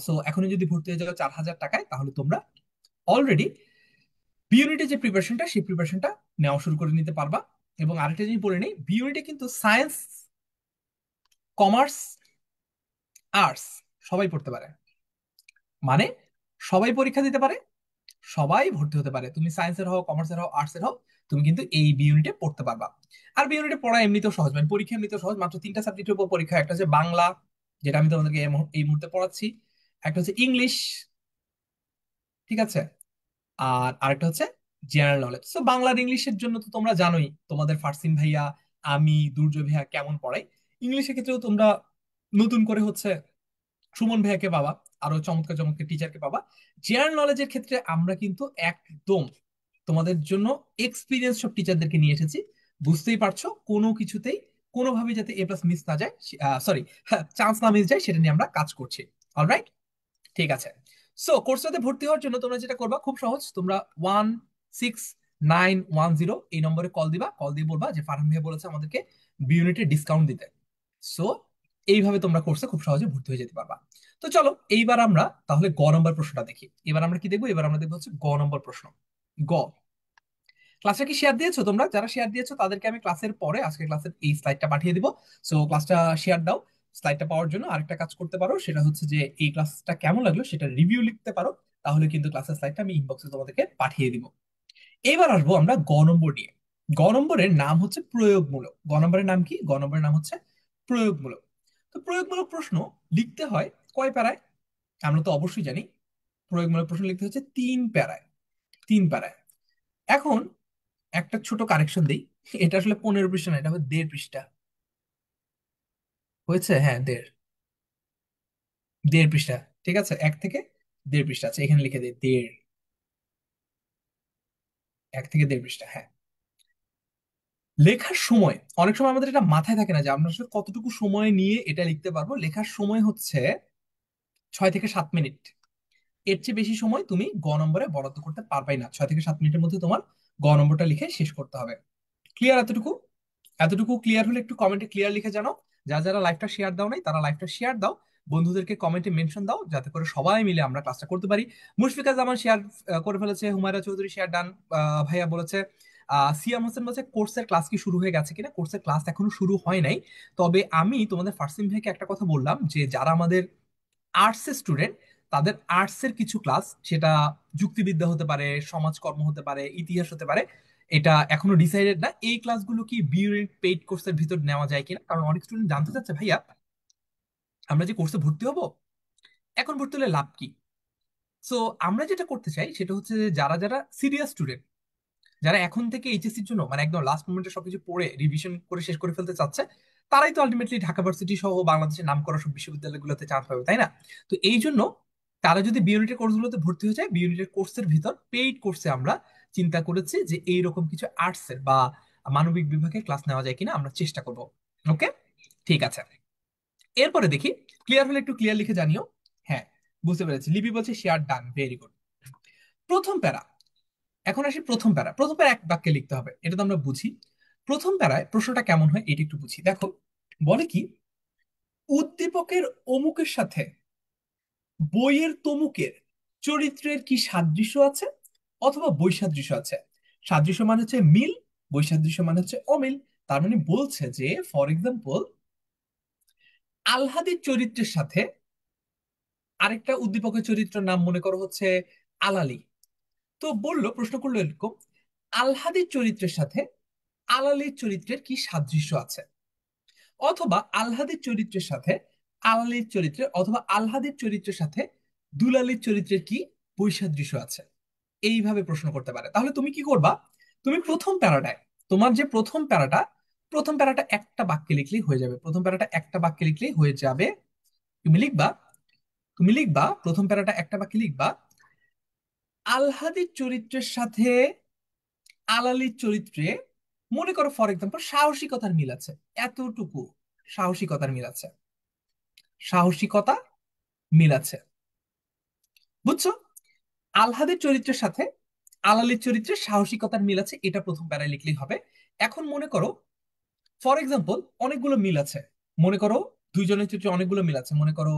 সো এখনো যদি ভর্তি হয়ে যাও 4,000 টাকায়, তাহলে তোমরা অলরেডি বি ইউনিটে যে প্রিপারেশনটা, সেই প্রিপারেশনটা নেওয়া শুরু করে নিতে পারবা। এবং আরেকটা জিনিস বলে নেই, বি ইউনিটে কিন্তু সায়েন্স, কমার্স, আর্টস সবাই পড়তে পারে। মানে সবাই পরীক্ষা দিতে পারে, সবাই ভর্তি হতে পারে। তুমি সায়েন্সের হও, কমার্সের হও, আর্টসের হও, তুমি কিন্তু এই বি ইউনিটে পড়তে পারবা। আর বি ইউনিটে পড়া এমনিতেও সহজ, মানে পরীক্ষা এমনিতেও সহজ। মাত্র 3টা সাবজেক্টের উপর পরীক্ষা। একটা হচ্ছে বাংলা, যেটা আমি তোমাদেরকে এই মুহূর্তে পড়াচ্ছি। একটা হচ্ছে ইংলিশ। ঠিক আছে। আর আরেকটা হচ্ছে জেনারেল নলেজ। তো বাংলার ইংলিশের জন্য তো তোমরা জানোই তোমাদের ফারসিন ভাইয়া, আমি, দুর্জয় ভাইয়া কেমন পড়াই। ইংলিশের ক্ষেত্রেও তোমরা নতুন করে হচ্ছে সুমন ভাইয়াকে পাবা, আরো চমৎকার চমৎকার টিচারকে পাবা। জেনারেল নলেজের ক্ষেত্রে আমরা কিন্তু একদম তোমাদের জন্য এক্সপিরিয়েন্স সব টিচারদেরকে নিয়ে এসেছি। বুঝতেই পারছো কোনো কিছুতেই কোনোভাবেই যাতে এ প্লাস মিস না যায়, সরি, চান্স না মিস যায়, সেটা নিয়ে আমরা কাজ করছি। অলরাইট। ঠিক আছে। সো কোর্সটাতে ভর্তি হওয়ার জন্য তোমরা যেটা করবা খুব সহজ। তোমরা 16910 এই নম্বরে কল দিবা। কল দিয়ে বলবা যে ফারহান ভাইয়া বলেছে আমাদেরকে বি ইউনিটে ডিসকাউন্ট দিতে। সো এইভাবে তোমরা কোর্সে খুব সহজে ভর্তি হয়ে যেতে পারবা। তো চলো এইবার আমরা তাহলে গ নম্বর প্রশ্নটা দেখি। এবার আমরা কি দেখবো? এবার আমরা দেখবো হচ্ছে গ নম্বর প্রশ্ন। গ, ক্লাসে কি শেয়ার দিয়েছো? তোমরা যারা শেয়ার দিয়েছো তাদেরকে আমি ক্লাসের পরে আজকে ক্লাসের এই স্লাইডটা পাঠিয়ে দিব। সো ক্লাসটা শেয়ার দাও। স্লাইডটা পাওয়ার জন্য আরেকটা কাজ করতে পারো, সেটা হচ্ছে যে এই ক্লাসটা কেমন লাগলো সেটা রিভিউ লিখতে পারো। তাহলে কিন্তু ক্লাসের স্লাইডটা আমি ইনবক্সে তোমাদেরকে পাঠিয়ে দিব। এবার আসবো আমরা গ নম্বর নিয়ে। গ নম্বরের নাম হচ্ছে প্রয়োগমূলক। গ নম্বরের নাম কি? গ নম্বরের নাম হচ্ছে প্রয়োগমূলক। তো প্রয়োগমূলক প্রশ্ন লিখতে হয় কয় প্যারায়? আমরা তো অবশ্যই জানি প্রয়োগমূলক প্রশ্ন লিখতে হচ্ছে 3 প্যারায়। 3 প্যারায়। এখন একটা ছোট কারেকশন দেই, এটা আসলে 15 পৃষ্ঠা না, এটা হবে 1.5 পৃষ্ঠা। হয়েছে? হ্যাঁ, 1.5 পৃষ্ঠা। ঠিক আছে, 1 থেকে 1.5 পৃষ্ঠা আছে, এখানে লিখে দিই 1.5, 1 থেকে 1.5 পৃষ্ঠা, হ্যাঁ। লেখার সময় অনেক সময় আমাদের এটা মাথায় থাকে না যে আমরা আসলে কতটুকু সময় নিয়ে এটা লিখতে পারবো। লেখার সময় হচ্ছে 6 থেকে 7 মিনিট। এর চেয়ে বেশি সময় তুমি গ নম্বরে বরাদ্দ করতে পারবাই না। 6 থেকে 7 মিনিটের মধ্যে তোমার গ নম্বরটা লিখে শেষ করতে হবে। ক্লিয়ার এতটুকু? এতটুকু ক্লিয়ার হলে একটু কমেন্টে ক্লিয়ার লিখে জানাও। যারা যারা লাইভটা শেয়ার দাও নাই তারা লাইভটা শেয়ার দাও। বন্ধুদেরকে কমেন্টে মেনশন দাও যাতে করে সবাই মিলে আমরা ক্লাসটা করতে পারি। মুশফিকা জামান শেয়ার করে ফেলেছে, হুমায়রা চৌধুরী শেয়ার ডান, ভাইয়া বলেছে। সিয়াম হোসেন বলছে কোর্সের ক্লাস কি শুরু হয়ে গেছে কিনা। কোর্সের ক্লাস এখনো শুরু হয় নাই। তবে আমি তোমাদের ফার্সিম ভাইকে একটা কথা বললাম যে যারা আমাদের আর্টসের স্টুডেন্ট, তাদের আর্টসের কিছু ক্লাস, সেটা যুক্তিবিদ্যা হতে পারে, সমাজকর্ম হতে পারে, ইতিহাস হতে পারে, এটা এখনো ডিসাইডেড না এই ক্লাসগুলো কি বিউনিট পেইড কোর্সের ভিতর নেওয়া যায় কিনা। কারণ অনেক স্টুডেন্ট জানতে চাচ্ছে ভাইয়া আমরা যে কোর্সে ভর্তি হব, এখন ভর্তি হলে লাভ কি। সো আমরা যেটা করতে চাই সেটা হচ্ছে যে যারা যারা সিরিয়াস স্টুডেন্ট, যারা এখন থেকে এইচএসসির জন্য মানে একদম লাস্ট মোমেন্টে সবকিছু পড়ে রিভিশন করে শেষ করে ফেলতে চাচ্ছে, তারাই তো আলটিমেটলি ঢাকা ভার্সিটি সহ বাংলাদেশের নামকরা সব বিশ্ববিদ্যালয়গুলোতে চান্স পাবে, তাই না? তো এই জন্য তারা যদি বি ইউনিটের কোর্সগুলোতে ভর্তি হয়ে যায়, বি ইউনিটের কোর্সের ভিতর পেইড কোর্সে আমরা চিন্তা করেছি যে এইরকম কিছু আর্টসের বা মানবিক বিভাগে ক্লাস নেওয়া যায় কিনা আমরা চেষ্টা করব। ওকে, ঠিক আছে। এরপরে দেখি, ক্লিয়ার হলে একটু ক্লিয়ার লিখে জানিও। হ্যাঁ, বুঝতে পেরেছি। লিপি বলছে শেয়ার ডান, ভেরি গুড। প্রথম প্যারা, এখন আসি প্রথম প্যারা। প্রথম প্যারা এক বাক্যে লিখতে হবে, এটা তো আমরা বুঝি। প্রথম প্যারায় প্রশ্নটা কেমন হয় এটা একটু বুঝি। দেখো, বলে কি, উদ্দীপকের অমুকের সাথে বইয়ের তমুকের চরিত্রের কি সাদৃশ্য আছে অথবা বৈসাদৃশ্য আছে। সাদৃশ্য মানে হচ্ছে মিল, বৈসাদৃশ্য মানে হচ্ছে অমিল। তার মানে বলছে যে ফর এক্সাম্পল, আলহাদির চরিত্রের সাথে আরেকটা উদ্দীপকের চরিত্রের নাম মনে করো হচ্ছে আলালি। তো বললো, প্রশ্ন করলো এরকম, আলহাদির চরিত্রের সাথে আলালির চরিত্রের কি সাদৃশ্য আছে, অথবা আলহাদির চরিত্রের সাথে আলালির চরিত্রে অথবা আলহাদির চরিত্রের সাথে দুলালির চরিত্রের কি বৈসাদৃশ্য আছে। এইভাবে প্রশ্ন করতে পারে। তাহলে তুমি কি করবা, তুমি প্রথম প্যারাটায়, তোমার যে প্রথম প্যারাটা, প্রথম প্যারাটা একটা বাক্যে লিখলেই হয়ে যাবে। প্রথম প্যারাটা একটা বাক্যে লিখলেই হয়ে যাবে। তুমি লিখবা, তুমি লিখবা প্রথম প্যারাটা একটা বাক্যে লিখবা, আলহাদির চরিত্রের সাথে আলালির চরিত্রে মনে করো ফর এক্সাম্পল সাহসিকতার মিল আছে, এতটুকু সাহসিকতার মিল আছে, সাহসিকতা মিল আছে। বুঝছো? আলহাদের চরিত্রের সাথে আলালির চরিত্রে সাহসিকতার মিল আছে, এটা প্রথম প্যারায় লিখলেই হবে। এখন মনে করো ফর এক্সাম্পল অনেকগুলো মিল আছে, মনে করো দুইজনের চরিত্রে অনেকগুলো মিল আছে, মনে করো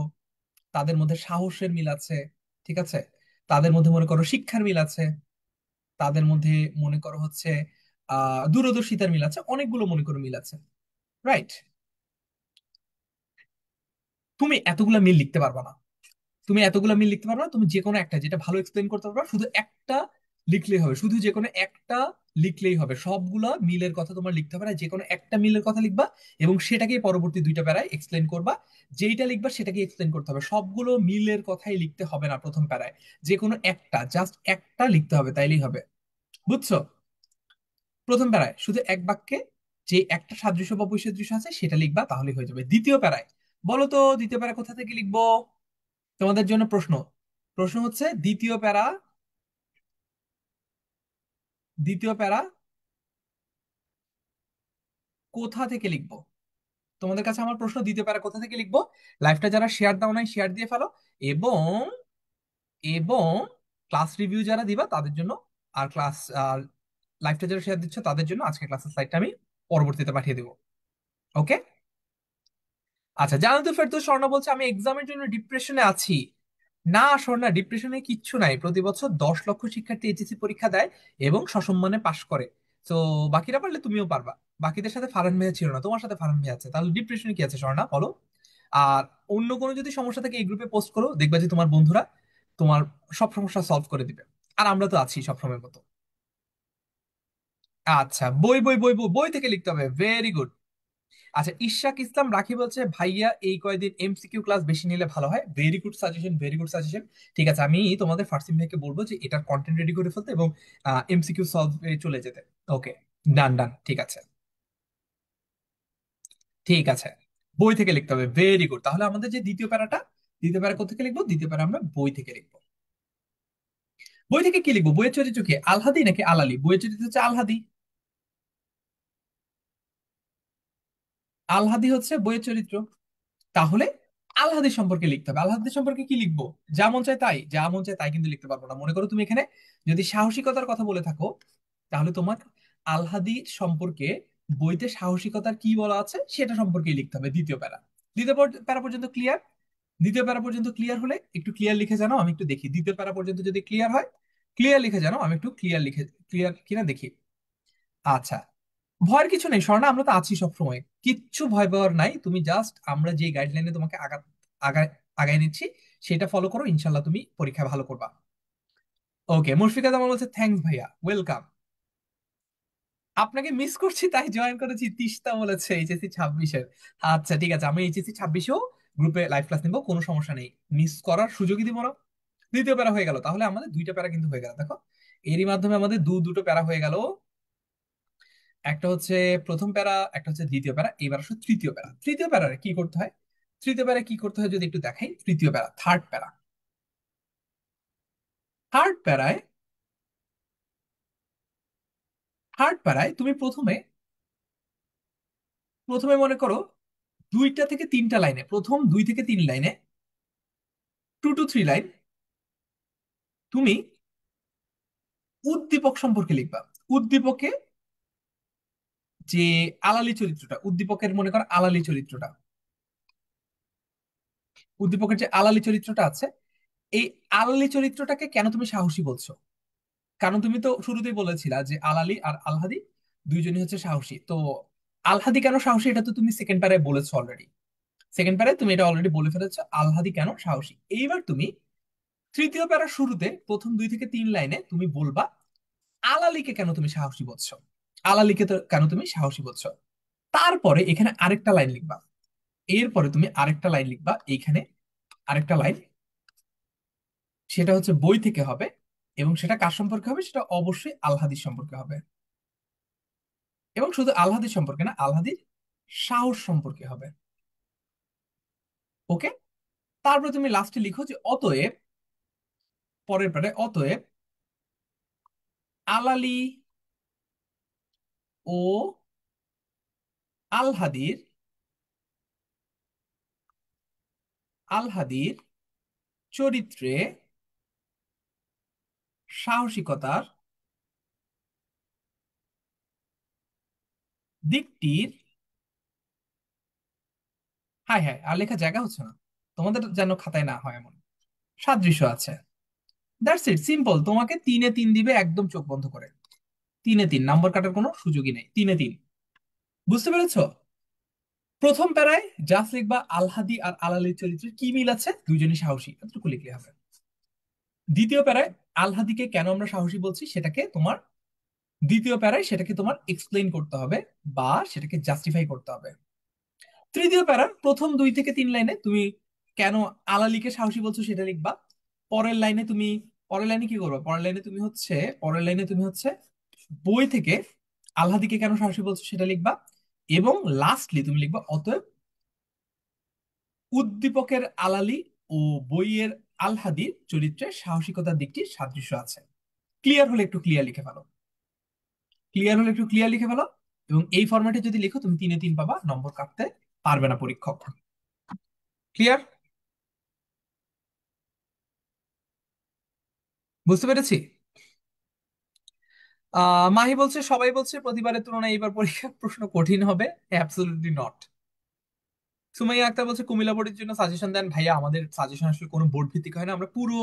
তাদের মধ্যে সাহসের মিল আছে, ঠিক আছে, তাদের মধ্যে মনে করো শিক্ষার মিল আছে, তাদের মধ্যে মনে করো হচ্ছে দূরদর্শিতার মিল আছে, অনেকগুলো মনে করো মিল আছে, রাইট? তুমি এতগুলা মিল লিখতে পারবা না, তুমি এতগুলা মিল লিখতে পারবে না। তুমি যে কোনো একটা যেটা ভালো এক্সপ্লেন করতে পারবে শুধু একটা লিখলেই হবে, শুধু যে কোনো একটা লিখলেই হবে। সবগুলা মিলের কথা তোমার লিখতে হবে না, যে কোনো একটা মিলের কথা লিখবা এবং সেটাকে পরবর্তী দুইটা প্যারায় এক্সপ্লেন করবা। যেইটা লিখবা সেটাকে এক্সপ্লেন করতে হবে, সবগুলো মিলের কথাই লিখতে হবে না প্রথম প্যারায়। যে কোনো একটা, জাস্ট একটা লিখতে হবে, তাইলেই হবে। বুঝছো? প্রথম প্যারায় শুধু এক বাক্যে যে একটা সাদৃশ্য বা বৈসাদৃশ্য আছে সেটা লিখবা, তাহলে হয়ে যাবে। দ্বিতীয় প্যারায় বলো তো, দ্বিতীয় প্যারা কোথা থেকে লিখবো? তোমাদের জন্য প্রশ্ন, প্রশ্ন হচ্ছে দ্বিতীয় প্যারা, দ্বিতীয় প্যারা কোথা থেকে লিখবো? তোমাদের কাছে আমার প্রশ্ন, দ্বিতীয় প্যারা কোথা থেকে লিখবো? লাইভটা যারা শেয়ার দাও নাই শেয়ার দিয়ে ফেলো, এবং এবং ক্লাস রিভিউ যারা দিবা তাদের জন্য, আর ক্লাস লাইভটা যারা শেয়ার দিচ্ছ তাদের জন্য আজকে ক্লাসের স্লাইডটা আমি পরবর্তীতে পাঠিয়ে দেবো। ওকে, আচ্ছা। জানাতুল ফেরদৌস স্বর্ণা বলছে আমি এক্সামের জন্য ডিপ্রেশনে আছি। না স্বর্ণা, ডিপ্রেশনে কিচ্ছু নাই। প্রতি বছর 10 লক্ষ শিক্ষার্থী এইচএসসি পরীক্ষা দেয় এবং সসম্মানে পাশ করে। তো বাকিরা পারলে তুমিও পারবা। বাকিদের সাথে ফারহান ভাইয়া ছিল না, তোমার সাথে ফারহান ভাইয়া আছে, তাহলে ডিপ্রেশনে কি আছে স্বর্ণা বলো? আর অন্য কোনো যদি সমস্যা থাকে এই গ্রুপে পোস্ট করো, দেখবা যে তোমার বন্ধুরা তোমার সব সমস্যা সলভ করে দিবে। আর আমরা তো আছি সবসময় মতো। আচ্ছা, বই বই বই বই বই থেকে লিখতে হবে, ভেরি গুড। আচ্ছা, ইশাক ইসলাম রাখি বলছে ভাইয়া এই কয়দিন এমসিকিউ ক্লাস বেশি নিলে ভালো হয়। Very good suggestion, very good suggestion. ঠিক আছে, আমি তোমাদের ফার্সিম ভাইকে বলবো যে এটার কন্টেন্ট রেডি করে ফেলতে এবং এমসিকিউ সলভ চলে যেতে। ওকে, ডান ডান, ঠিক আছে, ঠিক আছে। বই থেকে লিখতে হবে, ভেরি গুড। তাহলে আমাদের যে দ্বিতীয় প্যারাটা, দ্বিতীয় প্যারা কোথা থেকে লিখবো? দ্বিতীয় প্যারা আমরা বই থেকে লিখবো। বই থেকে কি লিখবো? বইয়ের চরিত্র কি আলহাদি নাকি আলালি? বইয়ের চরিত্র হচ্ছে আলহাদি, আলহাদি হচ্ছে বইয়ের চরিত্র। তাহলে আল্লাহদের সম্পর্কে লিখতে হবে। আল্লাহদের সম্পর্কে কি লিখবো? যা মন চায় তাই, যা মন চায় তাই কিন্তু লিখতে পারবো না। মনে করো তুমি এখানে যদি সাহসিকতার কথা বলে থাকো, তাহলে তোমার আলহাদি সম্পর্কে বইতে সাহসিকতার কি বলা আছে সেটা সম্পর্কে লিখতে হবে। দ্বিতীয় প্যারা, দ্বিতীয় প্যারা পর্যন্ত ক্লিয়ার? দ্বিতীয় প্যারা পর্যন্ত ক্লিয়ার হলে একটু ক্লিয়ার লিখে জানাও, আমি একটু দেখি দ্বিতীয় প্যারা পর্যন্ত যদি ক্লিয়ার হয়, ক্লিয়ার লিখে জানাও, আমি একটু ক্লিয়ার কিনা দেখি। আচ্ছা, ভয়ের কিছু নেই স্বর্ণা, আমরা তো আছি সব সময়, কিচ্ছু ভয় পাওয়ার নাই। তুমি জাস্ট আমরা যে গাইডলাইনে তোমাকে আগা আগায় নিচ্ছি সেটা ফলো করো, ইনশাল্লাহ তুমি পরীক্ষা ভালো করবা। ওকে, মুশফিকা জামান বলছে থ্যাঙ্কস ভাইয়া, ওয়েলকাম। আপনাকে মিস করছি তাই জয়েন করেছি, তিস্তা বলেছে এইচএসসি 26-এর। আচ্ছা ঠিক আছে, আমি এইচএসসি 26-এও গ্রুপে লাইভ ক্লাস নিবো, কোনো সমস্যা নেই, মিস করার সুযোগই দিব না। দ্বিতীয় প্যারা হয়ে গেল, তাহলে আমাদের দুইটা প্যারা কিন্তু হয়ে গেল দেখো, এরই মাধ্যমে আমাদের দুটো প্যারা হয়ে গেল। একটা হচ্ছে প্রথম প্যারা, একটা হচ্ছে দ্বিতীয় প্যারা, এবার আসলে তৃতীয় প্যারা। তৃতীয় প্যারারে কি করতে হয়, তৃতীয় প্যারা কি করতে হয় যদি একটু দেখাই। তৃতীয় প্যারা, থার্ড প্যারা। থার্ড প্যারায়, থার্ড প্যারায় তুমি প্রথমে, প্রথমে মনে করো 2 থেকে 3টা লাইনে, প্রথম 2 থেকে 3 লাইনে, 2 to 3 লাইন তুমি উদ্দীপক সম্পর্কে লিখবা। উদ্দীপকে যে আলালি চরিত্রটা, উদ্দীপকের মনে করো আলালি চরিত্রটা, উদ্দীপকের যে আলালি চরিত্রটা আছে, এই আলালি চরিত্রটাকে কেন তুমি সাহসী বলছো? কারণ তুমি তো শুরুতেই বলেছিলা যে আলালি আর আলহাদি দুইজনই হচ্ছে সাহসী, তো আলহাদি কেন সাহসী এটা তো তুমি সেকেন্ড প্যারায় বলেছো অলরেডি। সেকেন্ড প্যারায় তুমি এটা অলরেডি বলে ফেলেছো, আলহাদি কেন সাহসী। এইবার তুমি তৃতীয় প্যারার শুরুতে প্রথম 2 থেকে 3 লাইনে তুমি বলবা আলালিকে কেন তুমি সাহসী বলছো, আলালিকে তো কেন তুমি সাহসী বলছো। তারপরে এখানে আরেকটা লাইন লিখবা, এরপরে তুমি আরেকটা লাইন লিখবা এইখানে, আরেকটা লাইন, সেটা হচ্ছে বই থেকে হবে, এবং সেটা কার সম্পর্কে হবে, সেটা অবশ্যই আলহাদির সম্পর্কে হবে। এবং শুধু আলহাদির সম্পর্কে না, আলহাদির সাহস সম্পর্কে হবে। ওকে, তারপরে তুমি লাস্টে লিখো যে অতএব, পরের পারে অতএব আলালি ও আলহাদির, আলহাদির চরিত্রে সাহসিকতার দিকটির, হায় হায় আর লেখা জায়গা হচ্ছে না, তোমাদের যেন খাতায় না হয় এমন, সাদৃশ্য আছে। That's it, simple. তোমাকে 3-এ 3 দিবে একদম চোখ বন্ধ করে, 3-এ 3, নাম্বার কাটার কোনো সুযোগই নেই, 3-এ 3। বুঝতে পেরেছো? প্রথম প্যারায় জাস্ট লিখবা আলহাদি আর আলালির চরিত্রের কি মিল আছে, দুইজনই সাহসী, এতটুকু লিখলে হবে। দ্বিতীয় প্যারায় আলহাদিকে কেন আমরা সাহসী বলছি সেটাকে তোমার, দ্বিতীয় প্যারায় সেটাকে তোমার এক্সপ্লেইন করতে হবে বা সেটাকে জাস্টিফাই করতে হবে। তৃতীয় প্যারার প্রথম 2 থেকে 3 লাইনে তুমি কেন আলালিকে সাহসী বলছো সেটা লিখবা। পরের লাইনে তুমি, পরের লাইনে কি করবে, পরের লাইনে তুমি হচ্ছে, পরের লাইনে তুমি হচ্ছে বই থেকে আল্লাদিকে কেন সাহসী বলছো সেটা লিখবা। এবং লাস্টলি তুমি লিখবা অতএব উদ্দীপকের আলালি ও বইয়ের আলহাদির চরিত্রে সাহসিকতার দিকটির সাদৃশ্য আছে। ক্লিয়ার হলে একটু ক্লিয়ার লিখে ফেলো, ক্লিয়ার হলে একটু ক্লিয়ার লিখে ফেলো। এবং এই ফরম্যাটে যদি লিখো তুমি 3-এ 3 পাবা, নম্বর কাটতে পারবে না পরীক্ষক। ক্লিয়ার? বুঝতে পেরেছি। মাহি বলছে, সবাই বলছে প্রতিবারের তুলনায় এবার পরীক্ষার প্রশ্ন কঠিন হবে। Absolutely not. সুমাইয়া আক্তার বলছে কুমিল্লা বোর্ডের জন্য সাজেশন দেন ভাইয়া। আমাদের সাজেশন আসলে কোনো বোর্ড ভিত্তিক হয় না, আমরা পুরো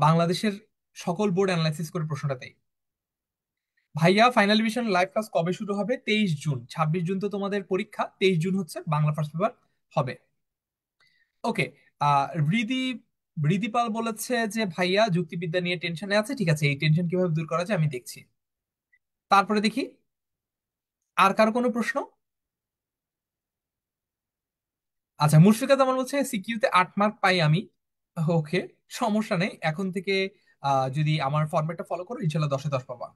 বাংলাদেশের সকল বোর্ড অ্যানালাইসিস করে প্রশ্নটা দেই। ভাইয়া ফাইনাল ডিভিশন লাইভ ক্লাস কবে শুরু হবে? 23 জুন। 26 জুন তো তোমাদের পরীক্ষা, 23 জুন হচ্ছে বাংলা ফার্স্ট পেপার হবে। ওকে। রিদি, রিদিপাল বলেছে যে ভাইয়া যুক্তিবিদ্যা নিয়ে টেনশনে আছে। ঠিক আছে, এই টেনশন কিভাবে দূর করা যায় আমি দেখছি। তারপরে দেখি আর কারো কোনো প্রশ্ন। আচ্ছা, মুশফিকা জামান বলছে সিকিউতে 8 মার্ক পাই আমি। ওকে, সমস্যা নেই, এখন থেকে যদি আমার ফরম্যাটটা ফলো করো ইনশাল্লাহ 10-এ 10 পাবা।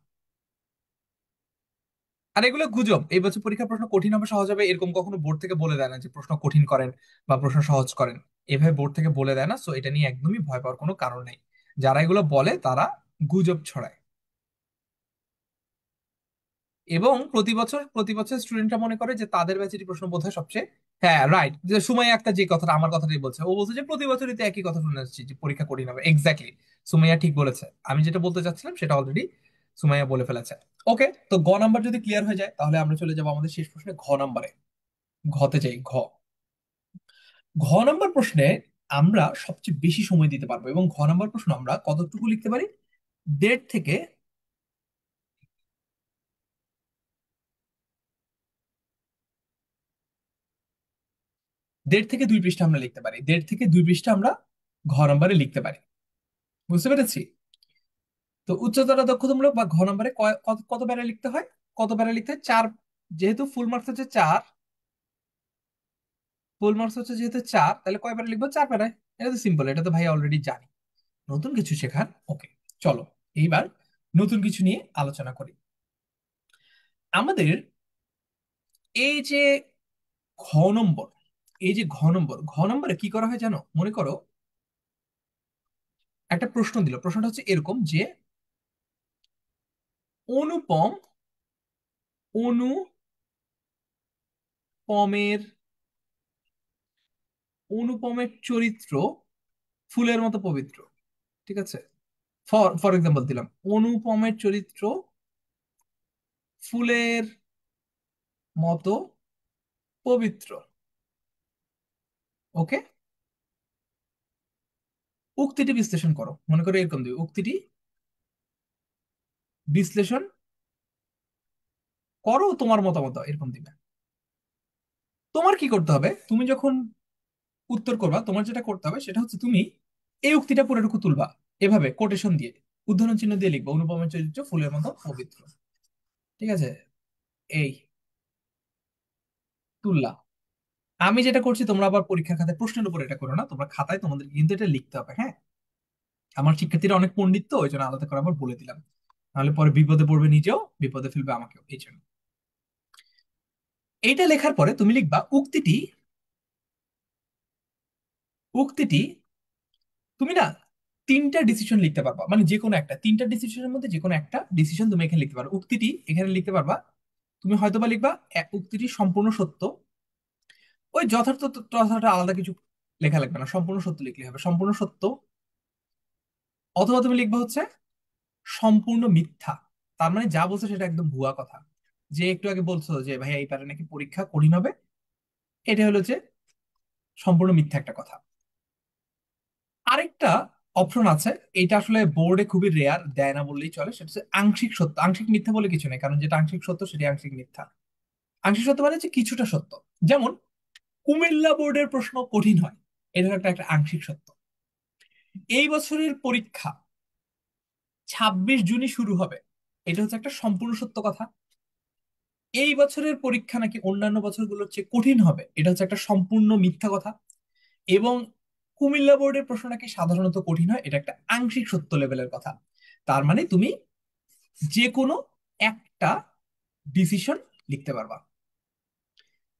আর এগুলো গুজব, এই বছর পরীক্ষার প্রশ্ন কঠিন হবে সহজ হবে এরকম কখনো বোর্ড থেকে বলে দেয় না যে প্রশ্ন কঠিন করেন বা প্রশ্ন সহজ করেন, এভাবে বোর্ড থেকে বলে দেয় না। সো এটা নিয়ে একদমই ভয় পাওয়ার কোনো কারণ নেই। যারা এগুলো বলে তারা গুজব ছড়ায়। এবং প্রতি বছর স্টুডেন্টরা মনে করে যে তাদের ব্যাচেরই প্রশ্ন বোধহয় সবচেয়ে, হ্যাঁ রাইট, যে সুমাইয়া একটা যে কথাটা আমার কথাটাই বলছে, ও বলছে যে প্রতি বছরই তো একই কথা শুনে আসছি যে পরীক্ষা কঠিন হবে। এক্স্যাক্টলি, সুমাইয়া ঠিক বলেছে, আমি যেটা বলতে চাচ্ছিলাম সেটা অলরেডি সুমাইয়া বলে ফেলেছে। ওকে, তো গ নাম্বার যদি ক্লিয়ার হয়ে যায় তাহলে আমরা চলে যাবো আমাদের শেষ প্রশ্নে, ঘ নাম্বারে। ঘতে যাই, ঘ। ঘ নাম্বার প্রশ্নে আমরা সবচেয়ে বেশি সময় দিতে পারবো, এবং ঘ নম্বর প্রশ্ন আমরা কতটুকু লিখতে পারি? 1.5 থেকে 1.5 থেকে 2 পৃষ্ঠা আমরা লিখতে পারি, 1.5 থেকে 2 পৃষ্ঠা আমরা ঘ নম্বরে লিখতে পারি। বুঝতে পেরেছি? তো উচ্চতর দক্ষতামূলক বা ঘ নম্বরে কত কত প্যারা লিখতে হয়? কত প্যারা লিখতে হয়? 4। যেহেতু ফুল মার্কস হচ্ছে 4, ফুল মার্কস হচ্ছে যেহেতু 4, তাহলে কয় প্যারা লিখবো? 4 প্যারায়। এটা তো সিম্পল, এটা তো ভাই অলরেডি জানি। নতুন কিছু শেখার, ওকে। চলো এইবার নতুন কিছু নিয়ে আলোচনা করি। আমাদের এই যে ঘ নম্বর, ঘ নম্বরে কি করা হয় জানো? মনে করো একটা প্রশ্ন দিল, প্রশ্নটা হচ্ছে এরকম যে অনুপম অনুপমের অনুপমের চরিত্র ফুলের মতো পবিত্র। ঠিক আছে, ফর ফর এক্সাম্পল দিলাম, অনুপমের চরিত্র ফুলের মতো পবিত্র। ওকে, উক্তিটি বিশ্লেষণ করো। মনে করো এরকম দিবে, উক্তিটি বিশ্লেষণ করো, তোমার মতামত দাও, এরকম দিবে। তোমার কি করতে হবে? তুমি যখন উত্তর করবা, তোমার যেটা করতে হবে সেটা হচ্ছে তুমি এই উক্তিটা পুরোটুকু তুলবা, এভাবে কোটেশন দিয়ে, উদ্ধরণ চিহ্ন দিয়ে লিখবা, অনুপমের চরিত্র ফুলের মতো পবিত্র। ঠিক আছে, এই তুললা। আমি যেটা করছি, তোমরা আবার পরীক্ষার খাতায় প্রশ্নের উপর এটা করো না, তোমরা খাতায় তোমাদের কিন্তু এটা লিখতে হবে, হ্যাঁ। আমার শিক্ষার্থীরা অনেক পণ্ডিত, তো ওই জন্য আলাদা করে আবার বলে দিলাম, নাহলে পরে বিপদে পড়বে, নিজেও বিপদে ফেলবে আমাকেও, এই জন্য। এইটা লেখার পরে তুমি লিখবা উক্তিটি তুমি না 3টা ডিসিশন লিখতে পারবা, মানে যে কোনো একটা, 3টা ডিসিশনের মধ্যে যে কোনো একটা ডিসিশন তুমি এখানে লিখতে পারো। উক্তিটি এখানে লিখতে পারবা, তুমি হয়তোবা লিখবা উক্তিটি সম্পূর্ণ সত্য। ওই যথার্থ তথার্থ আলাদা কিছু লেখা লাগবে না, সম্পূর্ণ সত্য লিখলে হবে, সম্পূর্ণ সত্য। অথবা তুমি লিখবা হচ্ছে সম্পূর্ণ মিথ্যা, তার মানে যা বলছো সেটা একদম ভুয়া কথা। যে একটু আগে বলছো যে ভাইয়া এই পারে নাকি পরীক্ষা কঠিন হবে, এটা হলো যে সম্পূর্ণ মিথ্যা একটা কথা। আরেকটা অপশন আছে, এটা আসলে বোর্ডে খুবই রেয়ার, দেয় না বললেই চলে, সেটা হচ্ছে আংশিক সত্য। আংশিক মিথ্যা বলে কিছু নেই, কারণ যেটা আংশিক সত্য সেটা আংশিক মিথ্যা। আংশিক সত্য মানে হচ্ছে কিছুটা সত্য। যেমন কুমিল্লা বোর্ডের প্রশ্ন কঠিন হয়, এটা একটা একটা আংশিক সত্য। এই বছরের পরীক্ষা 26 জুনই শুরু হবে, এটা হচ্ছে একটা সম্পূর্ণ সত্য কথা। এই বছরের পরীক্ষা নাকি অন্যান্য বছরগুলোর চেয়ে কঠিন হবে, এটা হচ্ছে একটা সম্পূর্ণ মিথ্যা কথা। এবং কুমিল্লা বোর্ডের প্রশ্ন নাকি সাধারণত কঠিন হয়, এটা একটা আংশিক সত্য লেভেলের কথা। তার মানে তুমি যে কোনো একটা ডিসিশন লিখতে পারবা,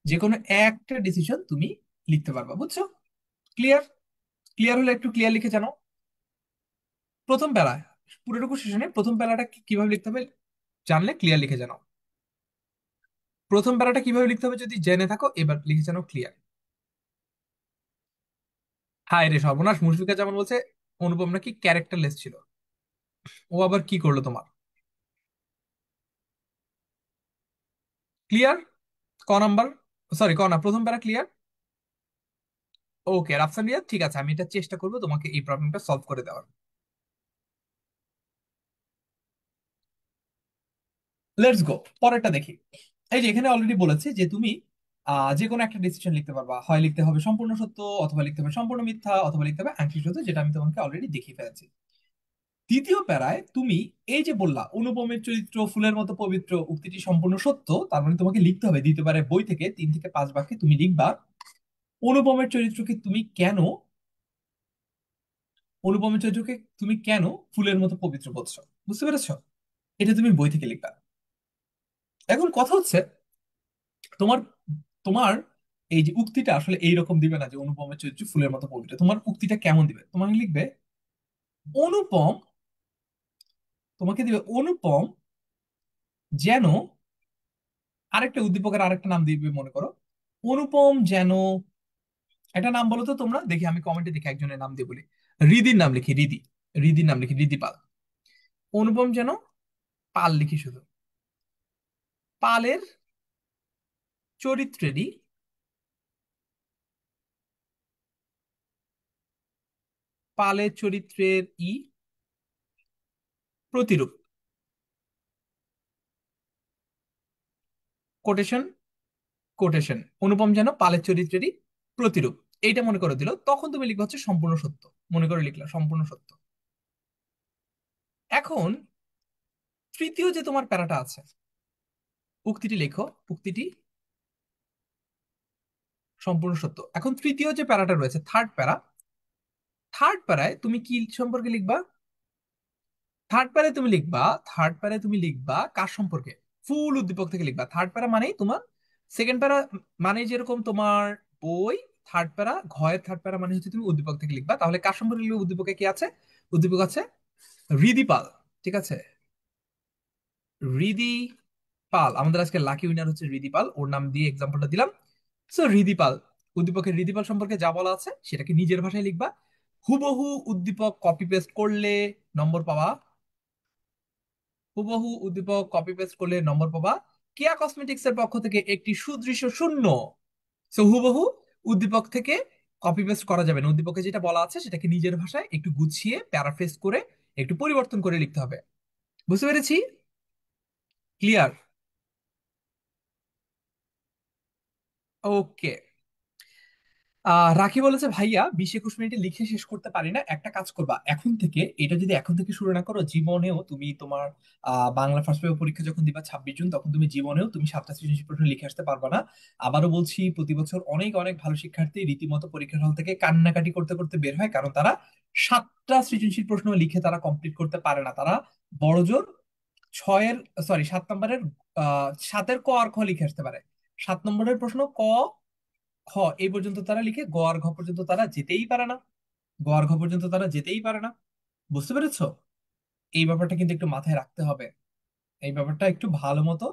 যে কোনো একটা ডিসিশন তুমি লিখতে পারবা। বুঝছো? ক্লিয়ার? ক্লিয়ার হলে একটু ক্লিয়ার লিখে জানো। প্রথম প্যারা, পুরোটুকু সেশনে প্রথম প্যারাটা কিভাবে লিখতে হবে জানলে ক্লিয়ার লিখে জানো। প্রথম প্যারাটা কিভাবে লিখতে হবে যদি জেনে থাকো, এবার লিখে জানো ক্লিয়ার। হায় রে সর্বনাশ, মুশফিকা যেমন বলছে অনুপম নাকি ক্যারেক্টারলেস ছিল। ও আবার কি করলো তোমার? ক্লিয়ার? ক নাম্বার, সরি ক না, প্রথম প্যারা ক্লিয়ার। ওকে রাফসান রিয়াদ, ঠিক আছে, আমি এটা চেষ্টা করবো তোমাকে এই প্রবলেমটা সলভ করে দেওয়ার। লেটস গো, পরেরটা দেখি। এই যে এখানে অলরেডি বলেছে যে তুমি যে কোনো একটা ডিসিশন লিখতে পারবা, হয় লিখতে হবে সম্পূর্ণ সত্য, অথবা লিখতে হবে সম্পূর্ণ মিথ্যা, অথবা লিখতে হবে আংশিক সত্য, যেটা আমি তোমাকে অলরেডি দেখিয়ে ফেলেছি। দ্বিতীয় প্যারায় তুমি এই যে বললা অনুপমের চরিত্র ফুলের মতো পবিত্র, উক্তিটি সম্পূর্ণ সত্য, তার মানে তোমাকে লিখতে হবে দ্বিতীয় প্যারায় বই থেকে 3 থেকে 5 বাক্যে তুমি লিখবা অনুপমের চরিত্রকে তুমি কেন, অনুপমের চরিত্রকে তুমি কেন ফুলের মতো পবিত্র বলছো। বুঝতে পেরেছো? এটা তুমি বই থেকে লিখবা। এখন কথা হচ্ছে, তোমার তোমার এই যে উক্তিটা আসলে এইরকম দিবে না যে অনুপমের চরিত্র ফুলের মতো পবিত্র। তোমার উক্তিটা কেমন দিবে? তোমাকে লিখবে অনুপম, তোমাকে দিবে অনুপম যেন, আরেকটা উদ্দীপকের আরেকটা নাম দিবে মনে করো, অনুপম যেন, একটা নাম বলো তো তোমরা দেখি, আমি কমেন্টে দেখি একজনের নাম দিয়ে বলি। রিদির নাম লিখি, রিদির নাম লিখি, রিদি পাল। অনুপম যেন, পাল লিখি শুধু, পালের চরিত্রেরই পালের চরিত্রের প্রতিরূপ। কোটেশন। কোটেশন। অনুপম যেন পালের চরিত্রেরই প্রতিরূপ। এইটা মনে করে দিল, তখন তুমি লিখবে হচ্ছে সম্পূর্ণ সত্য। মনে করে লিখলা সম্পূর্ণ সত্য। এখন তৃতীয় যে তোমার প্যারাটা আছে, উক্তিটি লেখো। উক্তিটি সম্পূর্ণ সত্য। এখন তৃতীয় যে প্যারাটা রয়েছে, থার্ড প্যারা। থার্ড প্যারায় তুমি কি সম্পর্কে লিখবা? থার্ড প্যারায় তুমি লিখবা, থার্ড প্যারায় তুমি লিখবা কার সম্পর্কে? ফুল উদ্দীপক থেকে লিখবা। থার্ড প্যারা মানেই তোমার সেকেন্ড প্যারা, মানে যেরকম তোমার বই, থার্ড প্যারা ঘয়ের থার্ড প্যারা মানে হচ্ছে তুমি উদ্দীপক থেকে লিখবা। তাহলে কার সম্পর্কে লিখবে? উদ্দীপকে কি আছে? উদ্দীপক আছে হৃদিপাল। ঠিক আছে, হৃদি পাল। আমাদের আজকে লাকি উইনার হচ্ছে হৃদিপাল, ওর নাম দিয়ে এক্সাম্পলটা দিলাম। সো হৃদিপাল, উদ্দীপকের হৃদিপাল সম্পর্কে যা বলা আছে সেটাকে নিজের ভাষায় লিখবা। হুবহু উদ্দীপক কপি পেস্ট করলে নম্বর পাওয়া। হুবহু উদ্দীপক কপি পেস্ট করলে নম্বর পাবা। কেয়া কসমেটিক্স এর পক্ষ থেকে একটি সুদৃশ্য শূন্য। সো হুবহু উদ্দীপক থেকে কপি পেস্ট করা যাবে না। উদ্দীপকে যেটা বলা আছে সেটাকে নিজের ভাষায় একটু গুছিয়ে প্যারাফ্রেজ করে একটু পরিবর্তন করে লিখতে হবে। বুঝতে পেরেছি? ক্লিয়ার? ওকে। রাখি বলেছে, ভাইয়া 20-21 মিনিটে লিখে শেষ করতে পারি না, একটা কাজ করবা এখন থেকে, এটা যদি এখন থেকে শুরু না করো, জীবনেও তুমি তোমার বাংলা ফার্স্ট পেপার পরীক্ষা যখন দিবা 26 জুন, তখন তুমি জীবনেও তুমি 7টা সৃজনশীল প্রশ্ন লিখে আসতে পারবা না। আবারও বলছি, প্রতি বছর অনেক অনেক ভালো শিক্ষার্থী রীতিমতো পরীক্ষার হল থেকে কান্নাকাটি করতে করতে বের হয়, কারণ তারা 7টা সৃজনশীল প্রশ্ন লিখে তারা কমপ্লিট করতে পারে না। তারা বড়জোর 6-এর, সরি 7 নম্বরের, 7-এর ক আর খ লিখে আসতে পারে। 7 নম্বরের প্রশ্ন ক খ এই পর্যন্ত তারা লিখে, গ আর ঘ পর্যন্ত তারা যেতেই পারে না। গ আর ঘ পর্যন্ত তারা যেতেই পারে না। বুঝতে পেরেছো? এই ব্যাপারটা কিন্তু একটু মাথায় রাখতে হবে। এই ব্যাপারটা একটু ভালো মতো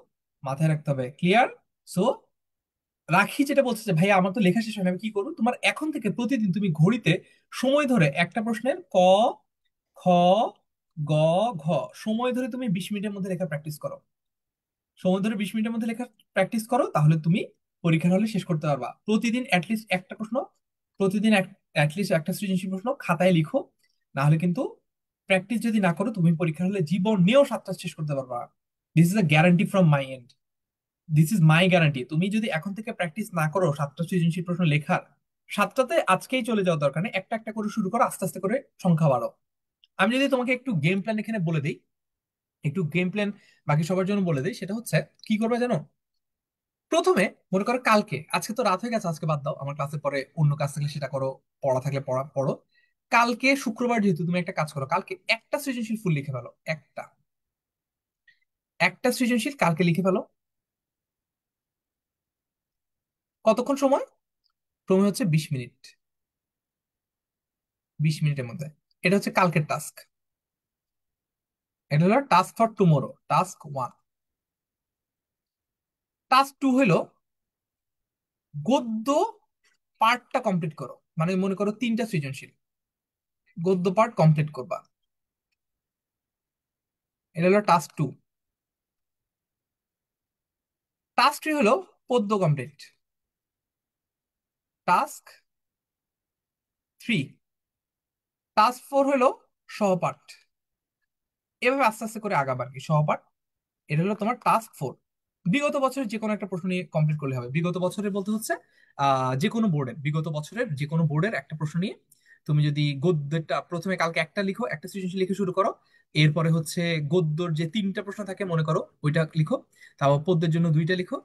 মাথায় রাখতে হবে। ক্লিয়ার? সো রাখি যেটা বলছে যে ভাইয়া আমার তো লেখা শেষ হয় না, আমি কি করবো? তোমার এখন থেকে প্রতিদিন তুমি ঘড়িতে সময় ধরে একটা প্রশ্নের ক, খ, গ, ঘ সময় ধরে তুমি 20 মিনিটের মধ্যে লেখা প্র্যাকটিস করো। সময় ধরে 20 মিনিটের মধ্যে লেখা প্র্যাকটিস করো, তাহলে তুমি পরীক্ষার হলে শেষ করতে পারবা। প্রতিদিন অ্যাটলিস্ট একটা প্রশ্ন, প্রতিদিন অ্যাটলিস্ট একটা সৃজনশীল প্রশ্ন খাতায় লিখো। না হলে কিন্তু প্র্যাকটিস যদি না করো, তুমি পরীক্ষার হলে জীবন নিয়েও 7টা শেষ করতে পারবা। This is a guarantee from my and. This is my guarantee. তুমি যদি এখন থেকে প্র্যাকটিস না করো 7টা সৃজনশীল প্রশ্ন লেখার, 7টাতে আজকেই চলে যাওয়ার দরকার নেই, একটা একটা করে শুরু করো, আস্তে আস্তে করে সংখ্যা বাড়ো। আমি যদি তোমাকে একটু গেম প্ল্যান এখানে বলে দিই, একটু গেম প্ল্যান বাকি সবার জন্য বলে দিই, সেটা হচ্ছে কি করবে জানো? প্রথমে মনে করো কালকে, আজকে তো রাত হয়ে গেছে, আজকে বাদ দাও, আমার ক্লাসের পরে অন্য কাজ থাকলে সেটা করো, পড়া থাকলে পড়া পড়ো। কালকে শুক্রবার যেহেতু, তুমি একটা কাজ করো, কালকে একটা সৃজনশীল ফুল লিখে ফেলো। একটা, একটা সৃজনশীল কালকে লিখে ফেলো। কতক্ষণ সময়? সময় হচ্ছে 20 মিনিট। 20 মিনিটের মধ্যে। এটা হচ্ছে কালকের টাস্ক। এটা হলো task for tomorrow, task 1। Task 2 হলো গদ্য পার্টটা কমপ্লিট করো। মানে মনে করো 3টা সৃজনশীল গদ্য পার্ট কমপ্লিট করবা। এটা হলো টাস্ক 2। টাস্ক 3 হলো পদ্য কমপ্লিট। টাস্ক 3। টাস্ক 4 হলো সহপাঠ। এভাবে আস্তে আস্তে করে আগাবার কি সহপাঠ। এটা হলো তোমার টাস্ক 4। বিগত বছরের যে কোনো একটা প্রশ্ন নিয়ে কমপ্লিট করলে হবে। বিগত বছরের বলতে হচ্ছে যে কোনো বোর্ডের, বিগত বছরের যে কোনো বোর্ডের একটা প্রশ্ন নিয়ে তুমি যদি গদ্যেরটা প্রথমে কালকে একটা লিখো, একটা সৃজনশীল লিখে শুরু করো। এরপরে হচ্ছে গদ্যর যে 3টা প্রশ্ন থাকে মনে করো ওইটা লিখো। তারপর পদ্যের জন্য 2টা লিখো।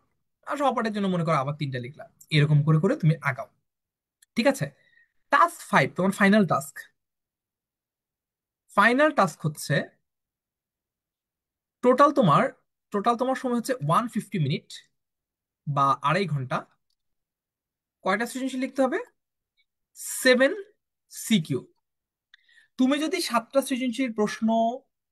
আর সহপাঠের জন্য মনে করো আবার 3টা লিখলা। এরকম করে করে তুমি আগাও। ঠিক আছে? টাস্ক 5 তোমার ফাইনাল টাস্ক। ফাইনাল টাস্ক হচ্ছে টোটাল তোমার, টোটাল তোমার সময় হচ্ছে 150 মিনিট বা 2.5 ঘন্টা। কয়টা সৃজনশীল লিখতে হবে? 7 সিকিউ। তুমি যদি 7টা সৃজনশীল প্রশ্ন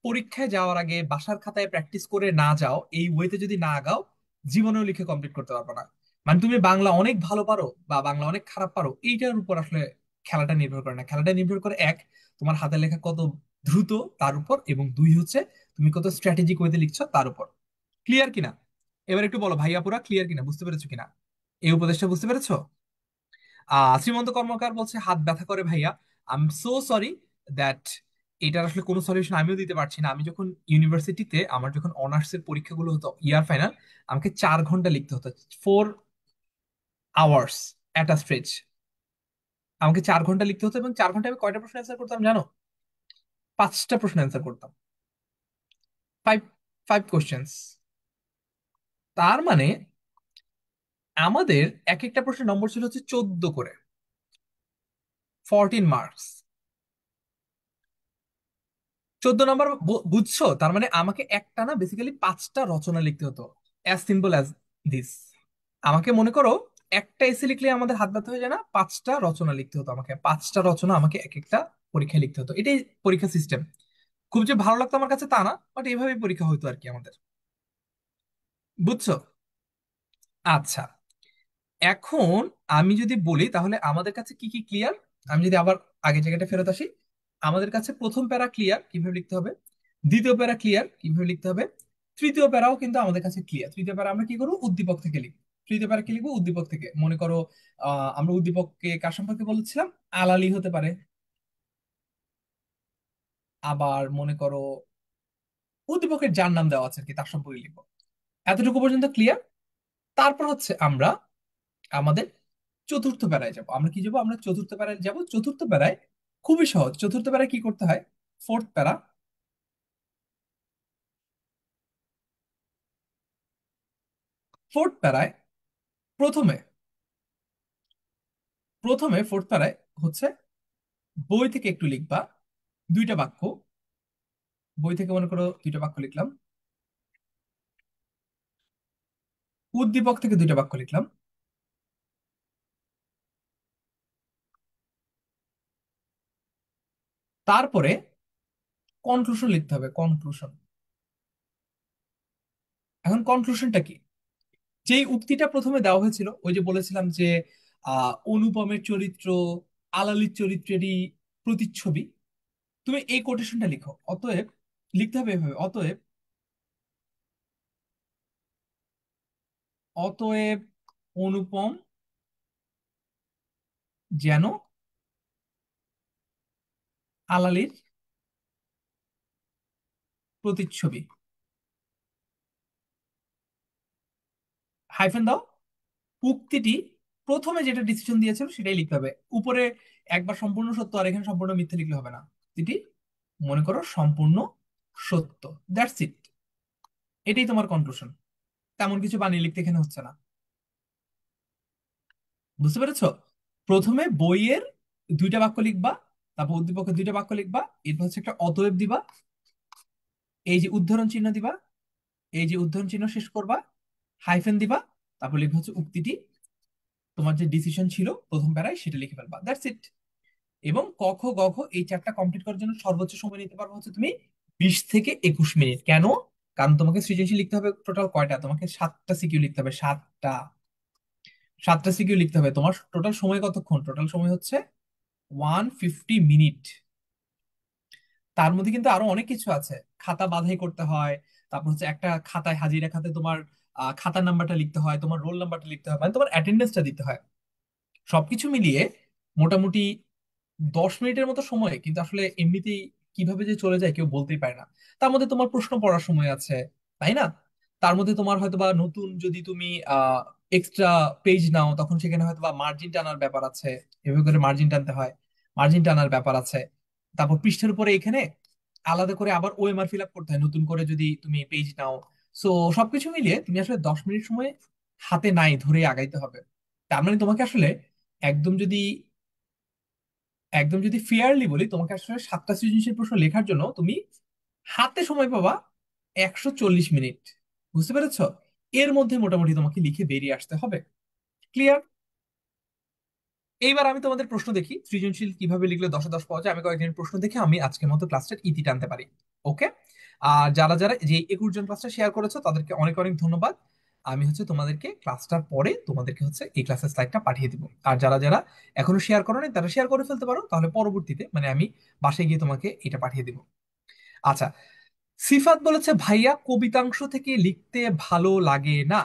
পরীক্ষায় যাওয়ার আগে বাসার খাতায় প্র্যাকটিস করে না যাও, এই ওয়েতে যদি না আগাও, জীবনেও লিখে কমপ্লিট করতে পারবে না। মানে তুমি বাংলা অনেক ভালো পারো বা বাংলা অনেক খারাপ পারো, এইটার উপর আসলে খেলাটা নির্ভর করে না। খেলাটা নির্ভর করে এক, তোমার হাতের লেখা কত দ্রুত তার উপর, এবং দুই হচ্ছে তুমি কত স্ট্র্যাটেজিক ওয়েতে লিখছো তার উপর। ক্লিয়ার কিনা? এবার একটু বলো ভাইয়া, পুরা ক্লিয়ার কিনা, বুঝতে পেরেছো কিনা? এই উপদেশটা বুঝতে পেরেছো? শ্রীমন্ত কর্মকার বলছে হাত ব্যথা করে ভাইয়া। I am so sorry that এটার আসলে কোনো সলিউশন আমিও দিতে পারছি না। আমি যখন ইউনিভার্সিটিতে আমার যখন অনার্সের পরীক্ষাগুলো হতো ইয়ার ফাইনাল, আমাকে 4 ঘন্টা লিখতে হতো, 4 আওয়ার্স অ্যাট আ স্ট্রেচ। আমাকে 4 ঘন্টা লিখতে হতো এবং 4 ঘন্টায় আমি কয়টা প্রশ্ন অ্যান্সার করতাম জানো? 5টা প্রশ্ন অ্যান্সার করতাম। Five five questions. তার মানে আমাদের এক একটা প্রশ্নের নম্বর ছিল হচ্ছে 14 করে, 14 মার্কস। 14 নম্বর, বুঝছো? তার মানে আমাকে একটা না বেসিক্যালি 5টা রচনা লিখতে হতো। As simple as this. আমাকে মনে করো একটা এসে লিখলে আমাদের হাত ব্যথা হয়ে যায় না, 5টা রচনা লিখতে হতো আমাকে, 5টা রচনা আমাকে এক একটা পরীক্ষায় লিখতে হতো। এটাই পরীক্ষা সিস্টেম। খুব যে ভালো লাগতো আমার কাছে তা না, বাট এইভাবেই পরীক্ষা হতো আর কি আমাদের। বুঝছো? আচ্ছা, এখন আমি যদি বলি তাহলে আমাদের কাছে কি কি ক্লিয়ার, আমি যদি আবার আগের জায়গাটা ফেরত আসি, আমাদের কাছে প্রথম প্যারা ক্লিয়ার কিভাবে লিখতে হবে, দ্বিতীয় প্যারা ক্লিয়ার কিভাবে লিখতে হবে, তৃতীয় প্যারাও কিন্তু আমাদের কাছে ক্লিয়ার। তৃতীয় প্যারা আমরা কি করবো, উদ্দীপক থেকে লিখবো। তৃতীয় প্যারা কি লিখবো, উদ্দীপক থেকে। মনে করো আমরা উদ্দীপককে কার সম্পর্কে বলেছিলাম, আলালি হতে পারে, আবার মনে করো উদ্দীপকের যার নাম দেওয়া আছে আর কি তার সম্পর্কে লিখবো। এতটুকু পর্যন্ত ক্লিয়ার। তারপর হচ্ছে আমরা আমাদের চতুর্থ প্যারায় যাব। আমরা কি যাবো, আমরা চতুর্থ প্যারায় যাব। চতুর্থ প্যারায় খুবই সহজ। চতুর্থ প্যারায় কি করতে হয়, ফোর্থ প্যারা, ফোর্থ প্যারায় প্রথমে প্রথমে ফোর্থ প্যারায় হচ্ছে বই থেকে একটু লিখবা, 2টা বাক্য। বই থেকে মনে করো 2টা বাক্য লিখলাম, উদ্দীপক থেকে 2টা বাক্য লিখলাম, তারপরে কনক্লুশন লিখতে হবে, কনক্লুশন। এখন কনক্লুশনটা কি, যেই উক্তিটা প্রথমে দেওয়া হয়েছিল, ওই যে বলেছিলাম যে অনুপমের চরিত্র আলালির চরিত্রেরই প্রতিচ্ছবি, তুমি এই কোটেশনটা লিখো। অতএব লিখতে হবে এভাবে, অতএব অতএব অনুপম যেন আলালির প্রতিচ্ছবি, হাইফেন দাও। উক্তিটি প্রথমে যেটা ডিসিশন দিয়েছিল সেটাই লিখতে হবে। উপরে একবার সম্পূর্ণ সত্য আর এখানে সম্পূর্ণ মিথ্যে লিখলে হবে না। উক্তিটি মনে করো সম্পূর্ণ সত্য, দ্যাটস ইট। এটাই তোমার কনক্লুশন। তেমন কিছু বানিয়ে লিখতে এখানে হচ্ছে না। বুঝতে পেরেছো? প্রথমে বইয়ের 2টা বাক্য লিখবা, তারপর উদ্দীপকের 2টা বাক্য লিখবা, এরপর হচ্ছে একটা অতএব দিবা, এই যে উদ্ধরণ চিহ্ন দিবা, এই যে উদ্ধরণ চিহ্ন শেষ করবা, হাইফেন দিবা, তারপর লিখবা হচ্ছে উক্তিটি, তোমার যে ডিসিশন ছিল প্রথম প্যারায় সেটা লিখে ফেলবা, দ্যাটস ইট। এবং ক খ গ ঘ এই 4টা কমপ্লিট করার জন্য সর্বোচ্চ সময় নিতে পারবো হচ্ছে তুমি 20 থেকে 21 মিনিট। কেন? কারণ তোমাকে সৃজনশীল লিখতে হবে টোটাল কয়টা, তোমাকে 7টা সিকিউ লিখতে হবে, 7টা সিকিউ লিখতে হবে। তোমার টোটাল সময় কতক্ষণ, টোটাল সময় হচ্ছে 150 মিনিট। তার মধ্যে কিন্তু আরো অনেক কিছু আছে। খাতা বাছাই করতে হয়, তারপর হচ্ছে একটা খাতায়, হাজিরা খাতায় তোমার খাতার নাম্বারটা লিখতে হয়, তোমার রোল নাম্বারটা লিখতে হয়, মানে তোমার অ্যাটেন্ডেন্সটা দিতে হয়। সবকিছু মিলিয়ে মোটামুটি 10 মিনিটের মতো সময় কিন্তু আসলে এমনিতেই কিভাবে যে চলে যায় কেউ বলতেই পারে না। তার মধ্যে তোমার প্রশ্ন পড়ার সময় আছে, তাই না? তার মধ্যে তোমার হয়তো বা নতুন যদি তুমি এক্সট্রা পেজ নাও তখন সেখানে হয়তো বা মার্জিন টানার ব্যাপার আছে, এভাবে করে মার্জিন টানতে হয়, মার্জিন টানার ব্যাপার আছে। তারপর পৃষ্ঠের উপরে এখানে আলাদা করে আবার ওএমআর ফিল আপ করতে হয় নতুন করে যদি তুমি পেজ নাও। সো সবকিছু মিলিয়ে তুমি আসলে 10 মিনিট সময় হাতে নাই ধরে আগাইতে হবে। তার মানে তোমাকে আসলে একদম যদি একদম যদি ফেয়ারলি বলি, তোমাকে আসলে 7টা সৃজনশীল প্রশ্ন লেখার জন্য তুমি হাতে সময় পাবা 140 মিনিট। বুঝতে পেরেছো? এর মধ্যে মোটামুটি তোমাকে লিখে বেরিয়ে আসতে হবে। ক্লিয়ার? এইবার আমি তোমাদের প্রশ্ন দেখি, সৃজনশীল কিভাবে লিখলে 10-এ 10 পাওয়া যায়। আমি কয়েকদিন প্রশ্ন দেখে আমি আজকের মতো ক্লাসটা ইতি টানতে পারি। ওকে? আর যারা যারা যে 21 জন ক্লাসটা শেয়ার করেছো তাদেরকে অনেক অনেক ধন্যবাদ। আমি হচ্ছে তোমাদেরকে ক্লাসটার পরে তোমাদেরকে হচ্ছে এই ক্লাসের স্লাইডটা পাঠিয়ে দিব। আর যারা যারা এখনো শেয়ার করো নাই তারা শেয়ার করে ফেলতে পারো, তাহলে পরবর্তীতে মানে আমি বাসায় গিয়ে তোমাকে এটা পাঠিয়ে দিব। আচ্ছা, সিফাত বলেছে ভাইয়া কবিতাংশ থেকে লিখতে ভালো লাগে না।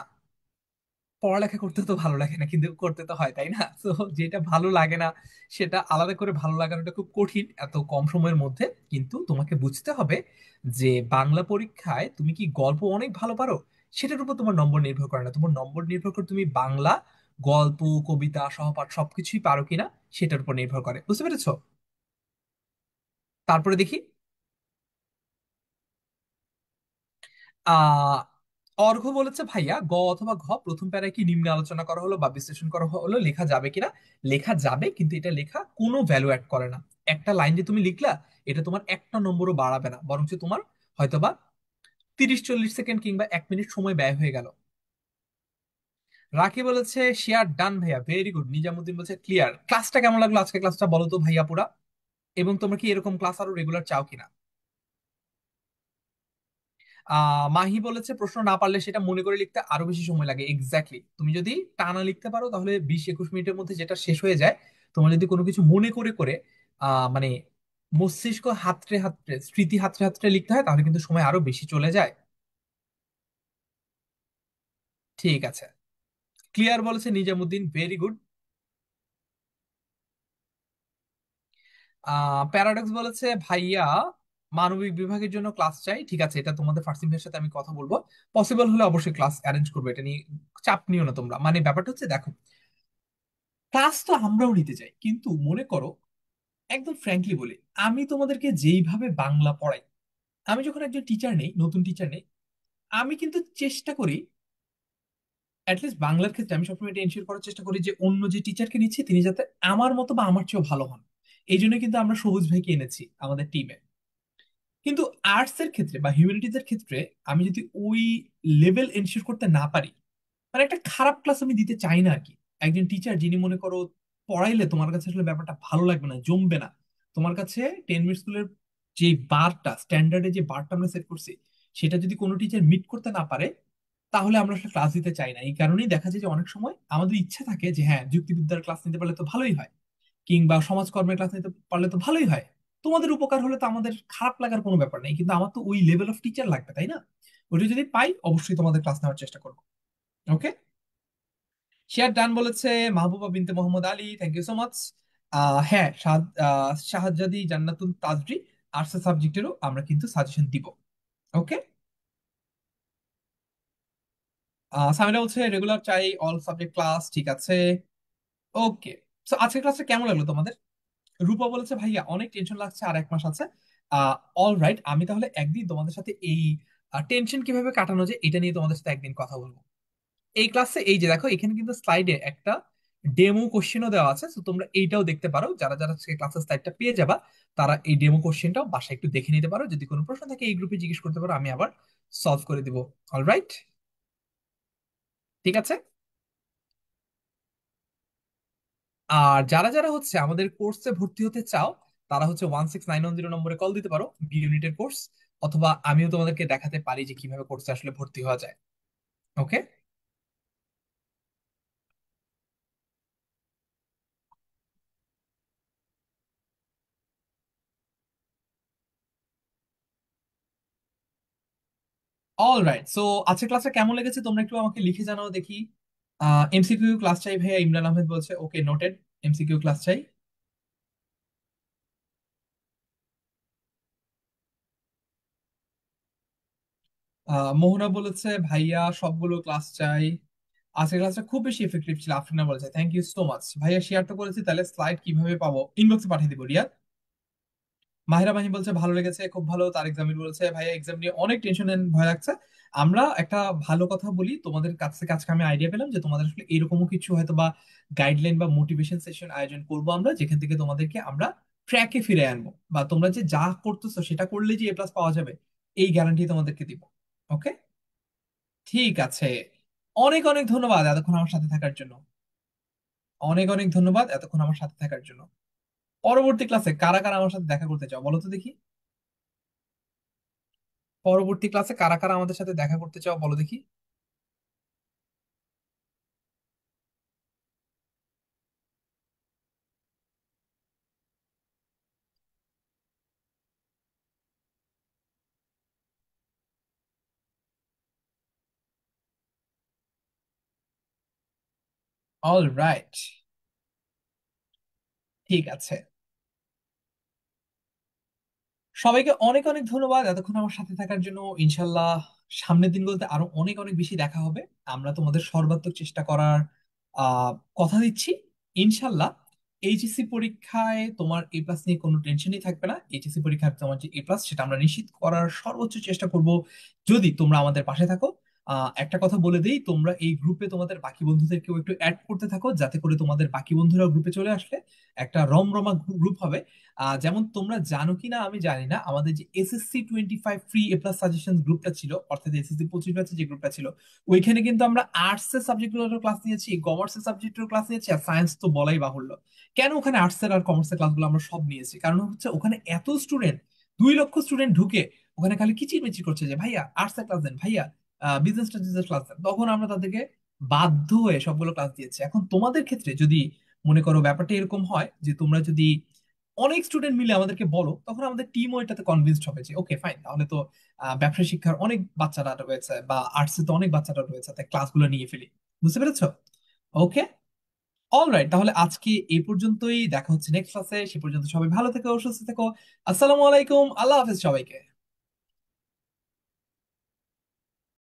পড়ালেখা করতে তো ভালো লাগে না, কিন্তু করতে তো হয়, তাই না? তো যেটা ভালো লাগে না সেটা আলাদা করে ভালো লাগানোটা খুব কঠিন এত কম সময়ের মধ্যে। কিন্তু তোমাকে বুঝতে হবে যে বাংলা পরীক্ষায় তুমি কি গল্প অনেক ভালো পারো সেটার উপর তোমার নম্বর নির্ভর করে না, তোমার নম্বর নির্ভর করে তুমি বাংলা গল্প, কবিতা, সহপাঠ সবকিছুই পারো কিনা সেটার উপর নির্ভর করে। বুঝতে পেরেছো? তারপরে দেখি। আহ অর্ঘ্য বলেছে, ভাইয়া গ অথবা ঘ প্রথম প্যারায় কি নিম্নে আলোচনা করা হলো বা বিশ্লেষণ করা হলো লেখা যাবে কিনা? লেখা যাবে, কিন্তু এটা লেখা কোনো ভ্যালু অ্যাড করে না। একটা লাইন যে তুমি লিখলা, এটা তোমার একটা নম্বরও বাড়াবে না, বরঞ্চ তোমার হয়তোবা 30-40 সেকেন্ড কিংবা 1 মিনিট সময় ব্যয় হয়ে গেল। রাকি বলেছে শেয়ার ডান ভাইয়া, ভেরি গুড। নিজামুদ্দিন বলছে ক্লিয়ার। ক্লাসটা কেমন লাগলো? আজকে ক্লাসটা বলো তো ভাইয়া পুরা। এবং তোমরা কি এরকম ক্লাস আরো রেগুলার চাও কিনা? মাহি বলেছে প্রশ্ন না পারলে সেটা মনে করে লিখতে আরো বেশি সময় লাগে। এক্স্যাক্টলি, তুমি যদি টানা লিখতে পারো তাহলে 20-21 মিনিটের মধ্যে যেটা শেষ হয়ে যায়। তোমার যদি কোনো কিছু মনে করে করে মানে মস্তিষ্ক হাতড়ে হাতড়ে, স্মৃতি হাতড়ে হাতড়ে লিখতে হয়, তাহলে কিন্তু সময় আরো বেশি চলে যায়। ঠিক আছে। ক্লিয়ার বলেছে নিজামুদ্দিন, ভেরি গুড। প্যারাডক্স বলেছে ভাইয়া মানবিক বিভাগের জন্য ক্লাস চাই। ঠিক আছে, এটা তোমাদের ফার্স্ট ইয়ারের সাথে আমি কথা বলবো। পসিবল হলে অবশ্যই ক্লাস অ্যারেঞ্জ করবো, এটা নিয়ে চাপ নিও না তোমরা। মানে ব্যাপারটা হচ্ছে দেখো, ক্লাস তো আমরাও নিতে চাই, কিন্তু মনে করো, একদম ফ্র্যাঙ্কলি বলি, আমি তোমাদেরকে যেইভাবে বাংলা পড়াই, আমি যখন একজন টিচার নেই, নতুন টিচার নেই, আমি কিন্তু চেষ্টা করি, অ্যাটলিস্ট বাংলার ক্ষেত্রে আমি সবসময় এটা এনশিওর করার চেষ্টা করি যে অন্য যে টিচারকে নিচ্ছি তিনি যাতে আমার মতো বা আমার চেয়েও ভালো হন। এই জন্য কিন্তু আমরা সবুজ ভাইকে এনেছি আমাদের টিমে। কিন্তু আর্টস এর ক্ষেত্রে বা হিউম্যানিটিজ এর ক্ষেত্রে আমি যদি ওই লেভেল এনশিওর করতে না পারি, মানে একটা খারাপ ক্লাস আমি দিতে চাই না আর কি। একজন টিচার যিনি মনে করো পড়াইলে তোমার কাছে আসলে ব্যাপারটা ভালো লাগবে না, জমবে না তোমার কাছে। 10 মিনিট স্কুলের যে বারটা, স্ট্যান্ডার্ডে যে বারটা আমরা সেট করছি, সেটা যদি কোনো টিচার মিট করতে না পারে, তাহলে আমরা আসলে ক্লাস দিতে চাই না। এই কারণেই দেখা যায় যে অনেক সময় আমাদের ইচ্ছা থাকে যে হ্যাঁ, যুক্তিবিদ্যার ক্লাস নিতে পারলে তো ভালোই হয়, কিংবা সমাজকর্মের ক্লাস নিতে পারলে তো ভালোই হয়। তোমাদের উপকার হলে তো আমাদের খারাপ লাগার কোনো ব্যাপার নেই, কিন্তু আমার তো ওই লেভেল অফ টিচার লাগবে, তাই না? ওইটা যদি পাই অবশ্যই তোমাদের ক্লাস নেওয়ার চেষ্টা করবো। ওকে। শেয়ার ডান বলেছে Mahbuba Binte Mohammad Ali, thank you so much. হ্যাঁ, শাহাদাদি জান্নাতুল তাজরি আর্টস সাবজেক্টেরও আমরা কিন্তু সাজেশন দিব। ওকে। সামিরা বলছে রেগুলার চাই, অল সাবজেক্ট ক্লাস। ঠিক আছে। ওকে। তো আজকের ক্লাসটা কেমন লাগলো তোমাদের? রূপা বলেছে ভাইয়া অনেক টেনশন লাগছে, আর 1 মাস আছে। অল রাইট, আমি তাহলে একদিন তোমাদের সাথে এই টেনশন কিভাবে কাটানো যায় এটা নিয়ে তোমাদের সাথে একদিন কথা বলবো। এই ক্লাসে এই যে দেখো, এখানে কিন্তু স্লাইডে একটা ডেমো কোশ্চেনও দেওয়া আছে, তো তোমরা এইটাও দেখতে পারো। যারা যারা ক্লাসের স্লাইডটা পেয়ে যাবা, তারা এই ডেমো কোশ্চেনটাও বাসায় একটু দেখে নিতে পারো। যদি কোনো প্রশ্ন থাকে এই গ্রুপে জিজ্ঞেস করতে পারো, আমি আবার সলভ করে দিব। অলরাইট। ঠিক আছে। আর যারা যারা হচ্ছে আমাদের কোর্সে ভর্তি হতে চাও, তারা হচ্ছে 16910 নম্বরে কল দিতে পারো, বি ইউনিটের কোর্স। অথবা আমিও তোমাদেরকে দেখাতে পারি যে কিভাবে কোর্সে আসলে ভর্তি হওয়া যায়। ওকে। অল রাইট, সো আজকের ক্লাসটা কেমন লেগেছে তোমরা একটু আমাকে লিখে জানাও দেখি। এমসিকিউ ক্লাস চাই ভাইয়া, ইমরান আহমেদ বলছে। ওকে, নোটেড। এমসিকিউ ক্লাস চাই। মোহনা বলেছে ভাইয়া সবগুলো ক্লাস চাই। আজকের ক্লাসটা খুব বেশি এফেক্টিভ ছিল, আফরিনা বলেছে। থ্যাংক ইউ সো মাচ ভাইয়া, শেয়ার তো করেছি, তাহলে স্লাইড কিভাবে পাবো? ইনবক্সে পাঠিয়ে দিব রিয়া। মাহিরা মাহি বলছে ভালো লেগেছে, খুব ভালো। তারেক জামিল বলেছে ভাইয়া এক্সাম নিয়ে অনেক টেনশন ভয় লাগছে। আমরা একটা ভালো কথা বলি, তোমাদের কাছ থেকে আজকে আমি আইডিয়া পেলাম যে তোমাদের আসলে এরকমও কিছু হয়তো বা গাইডলাইন বা মোটিভেশন সেশন আয়োজন করব আমরা, যেখান থেকে তোমাদেরকে আমরা ট্র্যাকে ফিরে আনবো, বা তোমরা যে যা করতেছো সেটা করলে যে A+ পাওয়া যাবে, এই গ্যারান্টি তোমাদেরকে দিব। ওকে। ঠিক আছে। অনেক অনেক ধন্যবাদ এতক্ষণ আমার সাথে থাকার জন্য। অনেক অনেক ধন্যবাদ এতক্ষণ আমার সাথে থাকার জন্য। পরবর্তী ক্লাসে কারা কারা আমার সাথে দেখা করতে চাও বলো তো দেখি। পরবর্তী ক্লাসে কারা কারা আমাদের সাথে দেখা করতে চাও বলো দেখি। অল রাইট, ঠিক আছে। সবাইকে অনেক অনেক ধন্যবাদ এতক্ষণ আমার সাথে থাকার জন্য। ইনশাল্লাহ সামনের দিনগুলোতে আরো অনেক অনেক বেশি দেখা হবে। আমরা তোমাদের সর্বাত্মক চেষ্টা করার আহ কথা দিচ্ছি। ইনশাল্লাহ এইচএসসি পরীক্ষায় তোমার এ প্লাস নিয়ে কোনো টেনশনই থাকবে না। এইচএসসি পরীক্ষায় তোমার যে এ প্লাস সেটা আমরা নিশ্চিত করার সর্বোচ্চ চেষ্টা করব, যদি তোমরা আমাদের পাশে থাকো। একটা কথা বলে দিই, তোমরা এই গ্রুপে তোমাদের বাকি বন্ধুদেরকেও একটু অ্যাড করতে থাকো, যাতে করে তোমাদের বাকি বন্ধুরা গ্রুপে চলে আসলে একটা রমরমা গ্রুপ হবে। যেমন তোমরা জানো কিনা আমি জানি না, আমাদের যে SSC 25 ফ্রি এ প্লাস সাজেশন গ্রুপটা ছিল, অর্থাৎ SSC 25 ব্যাচে যে গ্রুপটা ছিল, ওইখানে কিন্তু আমরা আর্টস এর সাবজেক্টগুলোর ক্লাস নিয়েছি, কমার্স এর সাবজেক্টের ক্লাস নিয়েছি, আর সায়েন্স তো বলাই বাহুল্য। কেন ওখানে আর্টস এর আর কমার্সের ক্লাসগুলো আমরা সব নিয়েছি, কারণ হচ্ছে ওখানে এত স্টুডেন্ট, 2 লক্ষ স্টুডেন্ট ঢুকে ওখানে খালি কিচিরমিচির করছে যে ভাইয়া আর্টস এর ক্লাস দেন, ভাইয়া বিজনেস স্টাডিজের ক্লাস দেন। তখন আমরা তাদেরকে বাধ্য হয়ে সবগুলো ক্লাস দিয়েছি। এখন তোমাদের ক্ষেত্রে যদি মনে করো ব্যাপারটা এরকম হয় যে তোমরা যদি অনেক স্টুডেন্ট মিলে আমাদেরকে বলো, তখন আমাদের টিমও এটাতে কনভিন্সড হবে যে ওকে ফাইন, তাহলে তো ব্যবসায় শিক্ষার অনেক বাচ্চারা রয়েছে বা আর্টসে তো অনেক বাচ্চারা রয়েছে, তাই ক্লাসগুলো নিয়ে ফেলি। বুঝতে পেরেছো? ওকে, অলরাইট, তাহলে আজকে এই পর্যন্তই। দেখা হচ্ছে নেক্সট ক্লাসে। সে পর্যন্ত সবাই ভালো থেকো, সুস্থ থেকো। আসসালামু আলাইকুম, আল্লাহ হাফেজ সবাইকে।